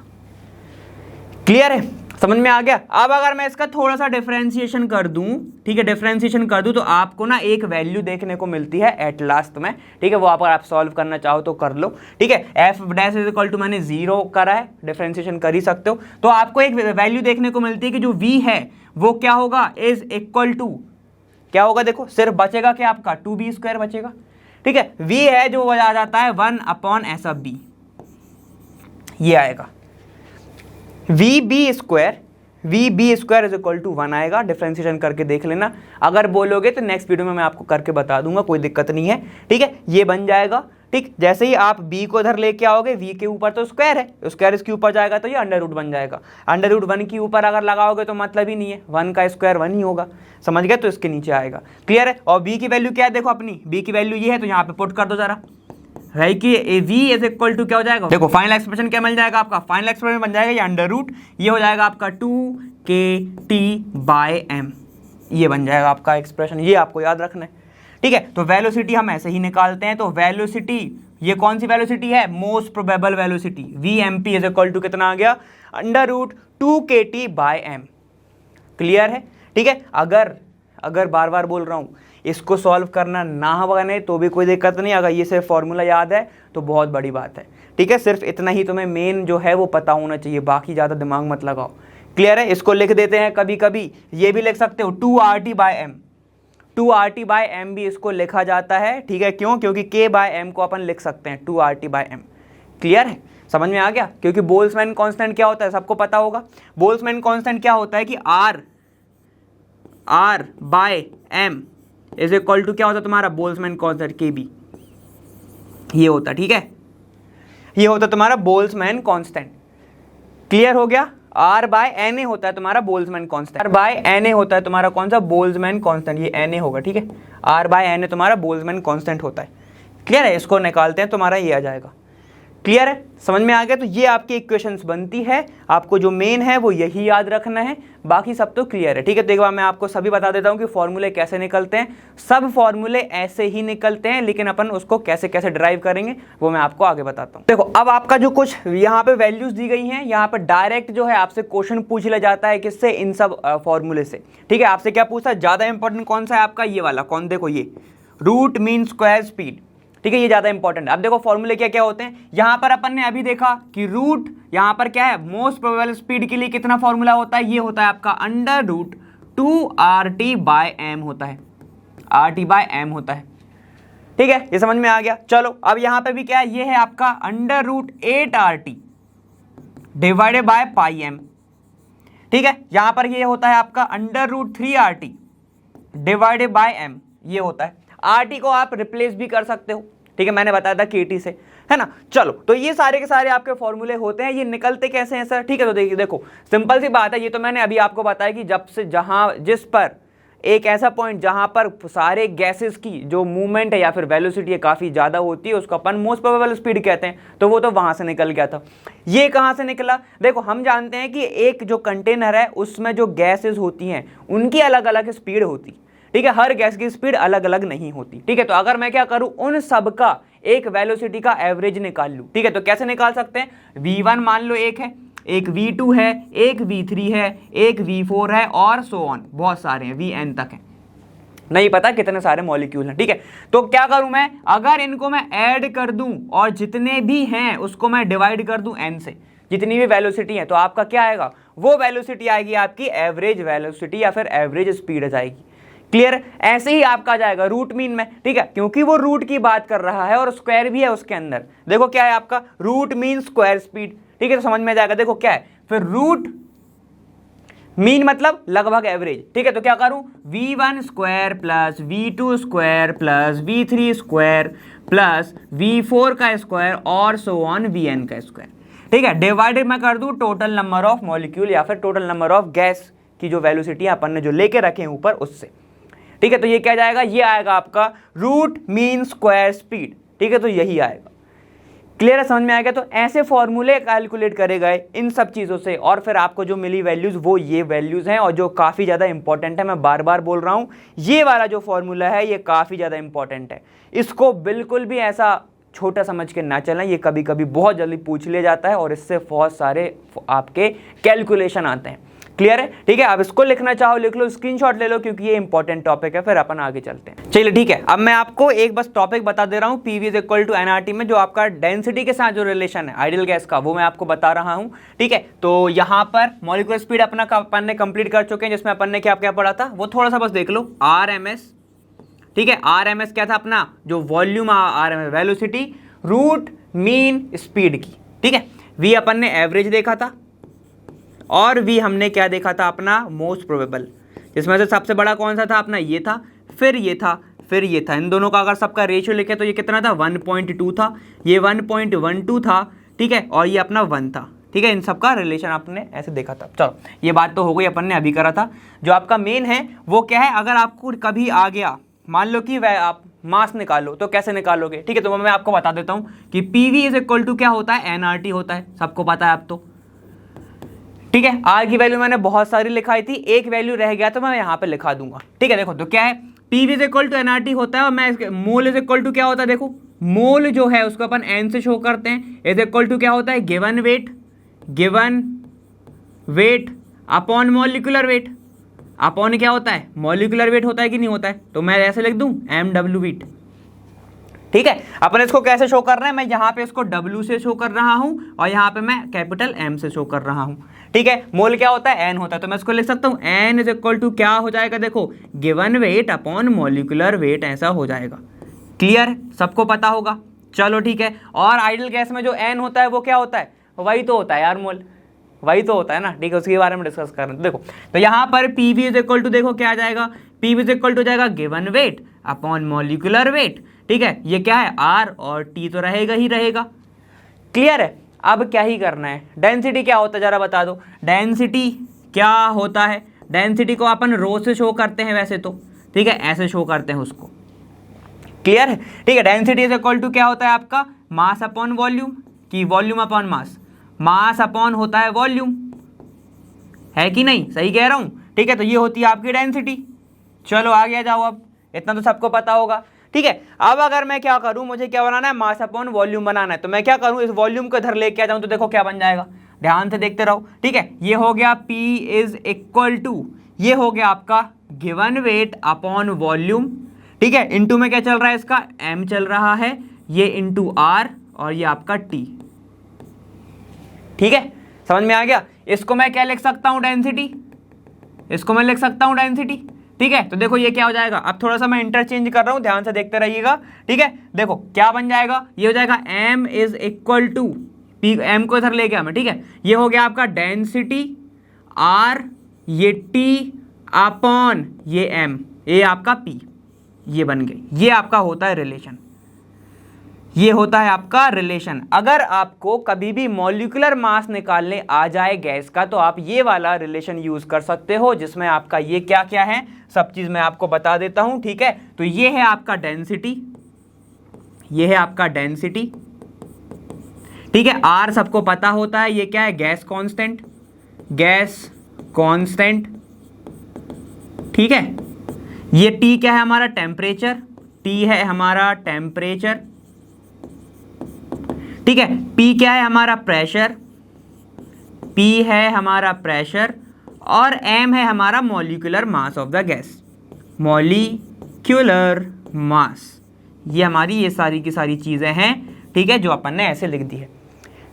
क्लियर है, समझ में आ गया। अब अगर मैं इसका थोड़ा सा डिफरेंशिएशन कर दूं, ठीक है, डिफरेंशिएशन कर दूं तो आपको ना एक वैल्यू देखने को मिलती है एट लास्ट में, ठीक है, वो अगर आप सॉल्व करना चाहो तो कर लो, ठीक है। f' इज इक्वल टू, मैंने 0 करा है, डिफरेंशिएशन कर ही सकते हो, तो आपको एक वैल्यू देखने को मिलती है कि जो v है वो क्या होगा, इज इक्वल टू, क्या होगा, देखो सिर्फ बचेगा क्या आपका 2b² बचेगा, ठीक है। v है जो आ जाता है 1/s/b, ये आएगा VB² इज इक्वल टू 1 आएगा, डिफरेंशिएशन करके देख लेना, अगर बोलोगे तो नेक्स्ट वीडियो में मैं आपको करके बता दूंगा, कोई दिक्कत नहीं है, ठीक है। ये बन जाएगा, ठीक, जैसे ही आप b को इधर लेके आओगे, v के ऊपर तो स्क्वायर है, स्क्वायर इसके ऊपर जाएगा तो ये अंडर रूट बन जाएगा, अंडर रूट 1 के ऊपर अगर लगाओगे तो मतलब ही नहीं है, 1 का स्क्वायर 1 ही होगा, समझ गए, तो इसके नीचे आएगा, क्लियर है। और b की वैल्यू क्या है, देखो अपनी b की वैल्यू ये है, तो यहाँ पे पुट कर दो जरा, है कि v इज इक्वल टू क्या हो जाएगा, देखो फाइनल एक्सप्रेशन क्या मिल जाएगा आपका, फाइनल एक्सप्रेशन बन जाएगा ये अंडर रूट, ये हो जाएगा आपका 2kT/m, ये बन जाएगा आपका एक्सप्रेशन, ये आपको याद रखना है, ठीक है। तो वेलोसिटी हम ऐसे ही निकालते हैं, तो वेलोसिटी, ये कौन सी वेलोसिटी है, most probable velocity, VMP is equal to कितना आ गया, अंडर रूट 2kT/m, क्लियर है, ठीक है। अगर बार बार बोल रहा हूँ, इसको सॉल्व करना ना बने तो भी कोई दिक्कत नहीं, अगर ये सिर्फ फॉर्मूला याद है तो बहुत बड़ी बात है, ठीक है। सिर्फ इतना ही तुम्हें मेन जो है वो पता होना चाहिए, बाकी ज़्यादा दिमाग मत लगाओ। क्लियर है। इसको लिख देते हैं, कभी कभी ये भी लिख सकते हो 2RT/m, 2RT/m भी इसको लिखा जाता है, ठीक है। क्यों? क्योंकि K/m को अपन लिख सकते हैं 2RT/m। क्लियर है, समझ में आ गया। क्योंकि बोल्ट्जमैन कांस्टेंट क्या होता है सबको पता होगा। बोल्ट्जमैन कांस्टेंट क्या होता है कि R/m इज इक्वल टू क्या होता है तुम्हारा बोल्ट्जमैन कांस्टेंट KB, ये होता है, ठीक है। ये होता है तुम्हारा बोल्ट्जमैन कांस्टेंट। क्लियर हो गया। R/Na होता है तुम्हारा बोल्ट्जमैन कांस्टेंट, R/Na होता है तुम्हारा कौन सा बोल्ट्जमैन कांस्टेंट, ये Na होगा, ठीक है। R/Na तुम्हारा बोल्ट्जमैन कांस्टेंट होता है। क्लियर है। इसको निकालते हैं, तुम्हारा ये आ जाएगा। क्लियर है, समझ में आ गया। तो ये आपकी इक्वेशंस बनती है, आपको जो मेन है वो यही याद रखना है, बाकी सब तो क्लियर है, ठीक है। तो एक बार मैं आपको सभी बता देता हूँ कि फॉर्मूले कैसे निकलते हैं। सब फॉर्मूले ऐसे ही निकलते हैं, लेकिन अपन उसको कैसे कैसे ड्राइव करेंगे वो मैं आपको आगे बताता हूँ। देखो, अब आपका जो कुछ यहाँ पे वैल्यूज दी गई हैं, यहाँ पर डायरेक्ट जो है आपसे क्वेश्चन पूछ लिया जाता है, किससे? इन सब फॉर्मूले से, ठीक है। आपसे क्या पूछता है? ज्यादा इंपॉर्टेंट कौन सा है आपका? ये वाला, कौन? देखो ये रूट मीन स्क्वायर स्पीड, ठीक है, ये ज्यादा इंपॉर्टेंट है। अब देखो फॉर्मूले क्या क्या होते हैं। यहां पर अपन ने अभी देखा कि रूट, यहां पर क्या है, मोस्ट प्रोबेबल स्पीड के लिए कितना फॉर्मूला होता है? ये होता है आपका √2RT/m होता है, RT/m होता है, ठीक है। ये समझ में आ गया। चलो अब यहां पे भी क्या है, ये है आपका √8RT डिवाइडेड बाय πm, ठीक है। यहां पर ये होता है आपका √3RT डिवाइडेड बाय m, ये होता है। RT को आप रिप्लेस भी कर सकते हो, ठीक है, मैंने बताया था KT से, है ना। चलो, तो ये सारे के सारे आपके फॉर्मूले होते हैं। ये निकलते कैसे हैं सर? ठीक है, तो देखिए, देखो सिंपल सी बात है। ये तो मैंने अभी आपको बताया कि जब से जिस पर एक ऐसा पॉइंट जहां पर सारे गैसेस की जो मूवमेंट है या फिर वेलोसिटी है काफी ज्यादा होती है, उसको अपन मोस्ट प्रोबेबल स्पीड कहते हैं। तो वो तो वहां से निकल गया था। ये कहां से निकला? देखो, हम जानते हैं कि एक जो कंटेनर है उसमें जो गैसेस होती हैं उनकी अलग अलग स्पीड होती, ठीक है। हर गैस की स्पीड अलग अलग नहीं होती, ठीक है। तो अगर मैं क्या करूं, उन सब का एक वेलोसिटी का एवरेज निकाल लूं, ठीक है। तो कैसे निकाल सकते हैं? V1 मान लो एक है, एक V2 है, एक V3 है, एक V4 है और सो ऑन, बहुत सारे हैं, Vn तक है, नहीं पता कितने सारे मॉलिक्यूल हैं, ठीक है। तो क्या करूं मैं? अगर इनको मैं ऐड कर दूं और जितने भी हैं उसको मैं डिवाइड कर दूं n से, जितनी भी वेलोसिटी है, तो आपका क्या आएगा? वो वेलोसिटी आएगी आपकी एवरेज वेलोसिटी या फिर एवरेज स्पीड जाएगी। क्लियर? ऐसे ही आपका जाएगा रूट मीन में, ठीक है, क्योंकि वो रूट की बात कर रहा है और स्क्वायर भी है उसके अंदर। देखो क्या है आपका रूट मीन स्क्वायर स्पीड, ठीक है, तो समझ में जाएगा। देखो क्या है फिर रूट मीन मतलब लगभग एवरेज, ठीक है। तो क्या करूं? V1 square plus V2 square plus V3 square plus V4 का स्क्वायर और सो ऑन Vn का स्क्वायर, ठीक है। डिवाइडेड मैं कर दूं टोटल नंबर ऑफ मॉलिक्यूल या फिर टोटल नंबर ऑफ गैस की जो वेलोसिटी अपन ने जो लेके रखे हैं ऊपर उससे, ठीक है। तो ये क्या जाएगा? ये आएगा आपका रूट मीन स्क्वायर स्पीड, ठीक है। तो यही आएगा। क्लियर है, समझ में आएगा। तो ऐसे फॉर्मूले कैलकुलेट करे गए इन सब चीज़ों से और फिर आपको जो मिली वैल्यूज़ वो ये वैल्यूज़ हैं और जो काफ़ी ज़्यादा इंपॉर्टेंट है। मैं बार बार बोल रहा हूँ, ये वाला जो फॉर्मूला है ये काफ़ी ज़्यादा इंपॉर्टेंट है। इसको बिल्कुल भी ऐसा छोटा समझ के ना चलें, ये कभी कभी बहुत जल्दी पूछ लिया जाता है और इससे बहुत सारे आपके कैलकुलेशन आते हैं। क्लियर है, ठीक है। अब इसको लिखना चाहो लिख लो, स्क्रीनशॉट ले लो, क्योंकि ये इंपॉर्टेंट टॉपिक है। फिर अपन आगे चलते हैं। चलिए ठीक है, अब मैं आपको एक बस टॉपिक बता दे रहा हूँ। PV is equal to nRT में जो आपका डेंसिटी के साथ जो रिलेशन है आइडियल गैस का, वो मैं आपको बता रहा हूँ, ठीक है। तो यहाँ पर मॉलिक्यूलर स्पीड अपन ने कंप्लीट कर चुके हैं, जिसमें अपन ने क्या क्या पढ़ा था वो थोड़ा सा बस देख लो। RMS, ठीक है, RMS क्या था अपना? जो volume RMS velocity root mean speed की, ठीक है। V अपन ने एवरेज देखा था और V हमने क्या देखा था अपना? मोस्ट प्रोबेबल, जिसमें से सबसे बड़ा कौन सा था अपना? ये था, फिर ये था, फिर ये था। इन दोनों का अगर सबका रेशियो लिखे तो ये कितना था? 1.2 था, ये 1.12 था, ठीक है, और ये अपना 1 था, ठीक है। इन सब का रिलेशन आपने ऐसे देखा था। चलो ये बात तो हो गई, अपन ने अभी करा था। जो आपका मेन है वो क्या है? अगर आपको कभी आ गया, मान लो कि वह आप मास निकालो, तो कैसे निकालोगे? ठीक है, तो मैं आपको बता देता हूँ कि PV इज इक्वल टू क्या होता है? nRT होता है, सबको पता है अब तो, ठीक है। R की वैल्यू मैंने बहुत सारी लिखाई थी, एक वैल्यू रह गया तो मैं यहाँ पे लिखा दूंगा, ठीक है। देखो तो क्या है, PV is equal to nRT होता है और मैं मोल इज इक्वल टू क्या होता है? देखो मोल जो है उसको अपन n से शो करते हैं, इज इक्वल टू क्या होता है? Given weight upon molecular weight, upon क्या होता है, मॉलिक्यूलर वेट होता है कि नहीं होता है, तो मैं ऐसे लिख दूं MW वीट। ठीक है, अपन इसको कैसे शो कर रहे हैं, मैं यहाँ पे इसको W से शो कर रहा हूँ और यहाँ पे मैं कैपिटल M से शो कर रहा हूँ। ठीक है, मोल क्या होता है, N होता है, तो मैं इसको लिख सकता हूँ N इज इक्वल टू क्या हो जाएगा, देखो given weight upon molecular weight, ऐसा हो जाएगा। क्लियर, सबको पता होगा। चलो ठीक है, और आइडियल गैस में जो N होता है वो क्या होता है, वही तो होता है यार मोल, वही तो होता है ना। ठीक है, उसके बारे में डिस्कस कर रहे हैं। देखो तो यहाँ पर PV इज इक्वल टू, देखो क्या आ जाएगा, PV इज इक्वल टू जाएगा given weight upon molecular weight. ठीक है, ये क्या है R, और T तो रहेगा ही रहेगा। क्लियर है, अब क्या ही करना है, डेंसिटी क्या होता है जरा बता दो, डेंसिटी क्या होता है, डेंसिटी को अपन रो से शो करते हैं वैसे तो, ठीक है, ऐसे शो करते हैं उसको। क्लियर है, ठीक है, डेंसिटी इज इक्वल टू क्या होता है आपका, मास अपॉन वॉल्यूम, की volume upon mass, mass upon होता है वॉल्यूम, है कि नहीं, सही कह रहा हूँ। ठीक है, तो ये होती है आपकी डेंसिटी। चलो आगे जाओ, अब इतना तो सबको पता होगा। ठीक है, अब अगर मैं क्या करूं, मुझे क्या बनाना है, मास अपॉन वॉल्यूम बनाना है, तो मैं क्या करूं, इस वॉल्यूम को इधर लेके आ जाऊं, तो देखो क्या बन जाएगा, ध्यान से देखते रहो। ठीक है, ये हो गया P इज इक्वल टू, ये हो गया आपका गिवन वेट अपॉन वॉल्यूम। ठीक है, इनटू में क्या चल रहा है, इसका M चल रहा है, ये इनटू R, और ये आपका T। ठीक है, समझ में आ गया। इसको मैं क्या लिख सकता हूं, डेंसिटी, इसको मैं लिख सकता हूं डेंसिटी। ठीक है, तो देखो ये क्या हो जाएगा, अब थोड़ा सा मैं इंटरचेंज कर रहा हूं, ध्यान से देखते रहिएगा। ठीक है, देखो क्या बन जाएगा, ये हो जाएगा M is equal to P, M को इधर ले गया मैं। ठीक है, ये हो गया आपका डेंसिटी R, ये T अपॉन ये M, ये आपका P, ये बन गई, ये आपका होता है रिलेशन, ये होता है आपका रिलेशन। अगर आपको कभी भी मॉलिक्यूलर मास निकालने आ जाए गैस का, तो आप ये वाला रिलेशन यूज कर सकते हो, जिसमें आपका ये क्या क्या है, सब चीज मैं आपको बता देता हूं। ठीक है, तो ये है आपका डेंसिटी, ये है आपका डेंसिटी। ठीक है, R सबको पता होता है, ये क्या है, गैस कांस्टेंट, गैस कांस्टेंट। ठीक है, ये T क्या है हमारा, टेम्परेचर, T है हमारा टेम्परेचर। ठीक है, P क्या है हमारा, प्रेशर, P है हमारा प्रेशर, और M है हमारा molecular mass of the gas, molecular mass. ये हमारी ये सारी की सारी चीज़ें हैं। ठीक है, जो अपन ने ऐसे लिख दी है,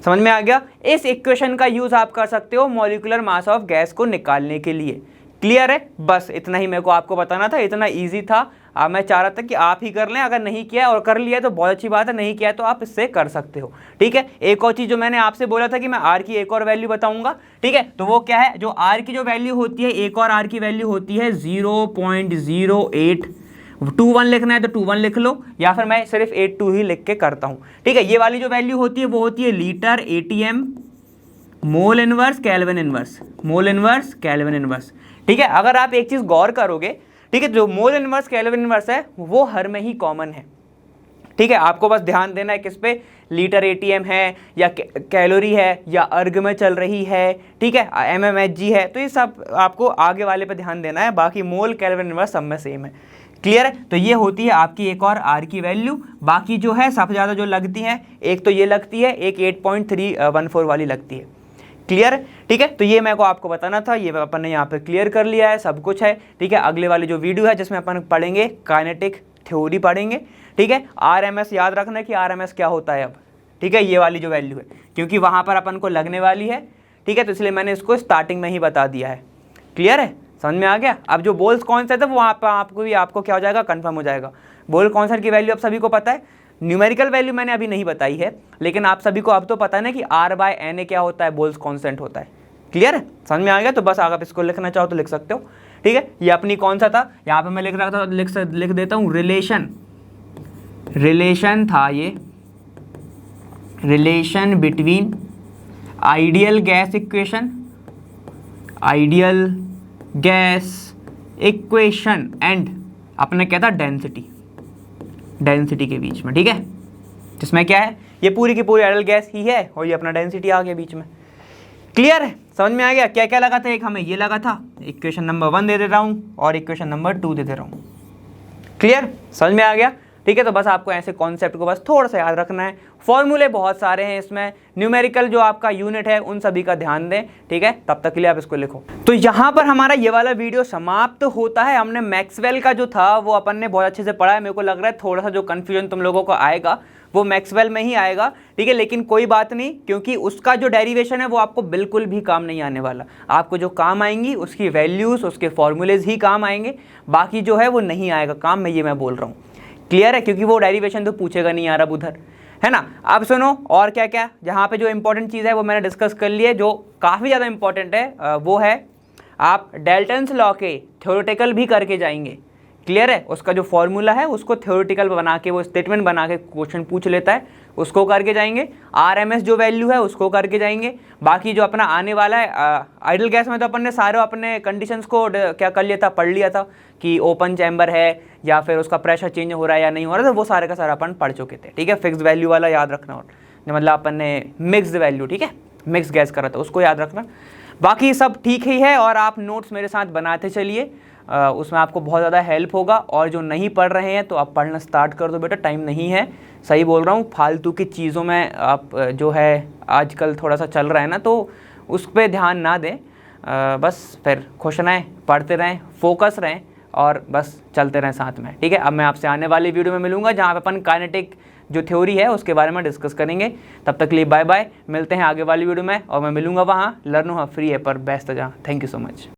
समझ में आ गया। इस इक्वेशन का यूज़ आप कर सकते हो मॉलिक्यूलर मास ऑफ गैस को निकालने के लिए। क्लियर है, बस इतना ही मेरे को आपको बताना था, इतना ईजी था। मैं चाह रहा था कि आप ही कर लें, अगर नहीं किया और कर लिया तो बहुत अच्छी बात है, नहीं किया तो आप इससे कर सकते हो। ठीक है, एक और चीज़ जो मैंने आपसे बोला था कि मैं R की एक और वैल्यू बताऊंगा। ठीक है, तो वो क्या है, जो R की जो वैल्यू होती है, एक और R की वैल्यू होती है 0.08। 21 लिखना है तो 21 लिख लो, या फिर मैं सिर्फ 82 ही लिख के करता हूँ। ठीक है, ये वाली जो वैल्यू होती है वो होती है litre ATM mole inverse kelvin inverse, mole inverse kelvin inverse. ठीक है, अगर आप एक चीज़ गौर करोगे, ठीक है, जो मोल इनवर्स केल्विन इनवर्स है वो हर में ही कॉमन है। ठीक है, आपको बस ध्यान देना है किस पे, लीटर ATM है, या कैलोरी है, या अर्ग में चल रही है। ठीक है, MMHg है, तो ये सब आपको आगे वाले पे ध्यान देना है, बाकी मोल केल्विन इनवर्स सब में सेम है। क्लियर है, तो ये होती है आपकी एक और R की वैल्यू। बाकी जो है सबसे ज़्यादा जो लगती है, एक तो ये लगती है, एक 8.314 वाली लगती है। क्लियर है, ठीक है, तो ये मेरे को आपको बताना था, ये अपन ने यहाँ पे क्लियर कर लिया है, सब कुछ है। ठीक है, अगले वाली जो वीडियो है जिसमें अपन पढ़ेंगे काइनेटिक थ्योरी पढ़ेंगे। ठीक है, RMS याद रखना है कि RMS क्या होता है अब। ठीक है, ये वाली जो वैल्यू है, क्योंकि वहाँ पर अपन को लगने वाली है। ठीक है, तो इसलिए मैंने इसको स्टार्टिंग में ही बता दिया है। क्लियर है, समझ में आ गया। अब जो बोल्स कॉन्सेप्ट है वो वहाँ पर आपको क्या हो जाएगा, कन्फर्म हो जाएगा। बोल कॉन्सेप्ट की वैल्यू आप सभी को पता है, न्यूमेरिकल वैल्यू मैंने अभी नहीं बताई है, लेकिन आप सभी को अब तो पता है ना कि R/Na क्या होता है, बोल्स कांस्टेंट होता है। क्लियर है, समझ में आ गया। तो बस अगर आप इसको लिखना चाहो तो लिख सकते हो। ठीक है, ये अपनी कौन सा था, यहाँ पे मैं लिख रहा था, लिख देता हूँ रिलेशन, रिलेशन था ये, relation between ideal gas equation, ideal gas equation and अपने क्या था, डेंसिटी, डेंसिटी के बीच में। ठीक है, जिसमें क्या है, ये पूरी की पूरी आइडियल गैस ही है और ये अपना डेंसिटी आ गया बीच में। क्लियर है, समझ में आ गया। क्या क्या लगा था, एक हमें ये लगा था, इक्वेशन नंबर 1 दे दे रहा हूँ और इक्वेशन नंबर 2 दे दे रहा हूँ। क्लियर, समझ में आ गया। ठीक है। तो बस आपको ऐसे कॉन्सेप्ट को बस थोड़ा सा याद रखना है। फॉर्मूले बहुत सारे हैं इसमें, न्यूमेरिकल जो आपका यूनिट है उन सभी का ध्यान दें, ठीक है। तब तक के लिए आप इसको लिखो। तो यहाँ पर हमारा ये वाला वीडियो समाप्त होता है। हमने मैक्सवेल का जो था वो अपन ने बहुत अच्छे से पढ़ा है। मेरे को लग रहा है थोड़ा सा जो कन्फ्यूजन तुम लोगों को आएगा वो मैक्सवेल में ही आएगा, ठीक है। लेकिन कोई बात नहीं, क्योंकि उसका जो डेरिवेशन है वो आपको बिल्कुल भी काम नहीं आने वाला। आपको जो काम आएंगी उसकी वैल्यूज़, उसके फॉर्मूलेज ही काम आएंगे, बाकी जो है वो नहीं आएगा काम में, ये मैं बोल रहा हूँ। क्लियर है? क्योंकि वो डेरिवेशन तो पूछेगा नहीं यार अब उधर, है ना। अब सुनो और क्या क्या, जहाँ पे जो इंपॉर्टेंट चीज़ है वो मैंने डिस्कस कर ली है। जो काफ़ी ज़्यादा इंपॉर्टेंट है वो है आप डेल्टन्स लॉ के थ्योरेटिकल भी करके जाएंगे। क्लियर है? उसका जो फॉर्मूला है उसको थ्योरेटिकल बना के, वो स्टेटमेंट बना के क्वेश्चन पूछ लेता है, उसको करके जाएंगे। आरएमएस जो वैल्यू है उसको करके जाएंगे। बाकी जो अपना आने वाला है आइडल गैस में तो अपन ने सारे अपने कंडीशंस को क्या कर लिया था, पढ़ लिया था कि ओपन चैम्बर है या फिर उसका प्रेशर चेंज हो रहा है या नहीं हो रहा है, तो वो सारे का सारा अपन पढ़ चुके थे, ठीक है। फिक्स वैल्यू वाला याद रखना, और मतलब अपन ने मिक्स्ड वैल्यू, ठीक है, मिक्स गैस करा था, उसको याद रखना। बाकी सब ठीक ही है, और आप नोट्स मेरे साथ बनाते चलिए, उसमें आपको बहुत ज़्यादा हेल्प होगा। और जो नहीं पढ़ रहे हैं तो आप पढ़ना स्टार्ट कर दो बेटा, टाइम नहीं है, सही बोल रहा हूँ। फालतू की चीज़ों में आप जो है आजकल थोड़ा सा चल रहा है ना, तो उस पर ध्यान ना दें। बस फिर खुश रहें, पढ़ते रहें, फोकस रहें, और बस चलते रहें साथ में, ठीक है। अब मैं आपसे आने वाली वीडियो में मिलूंगा जहाँ पे अपन काइनेटिक जो थ्योरी है उसके बारे में डिस्कस करेंगे। तब तक के लिए बाय बाय, मिलते हैं आगे वाली वीडियो में, और मैं मिलूंगा वहाँ, लर्न हुआ फ्री है पर बेस्ट जहाँ। Thank you so much.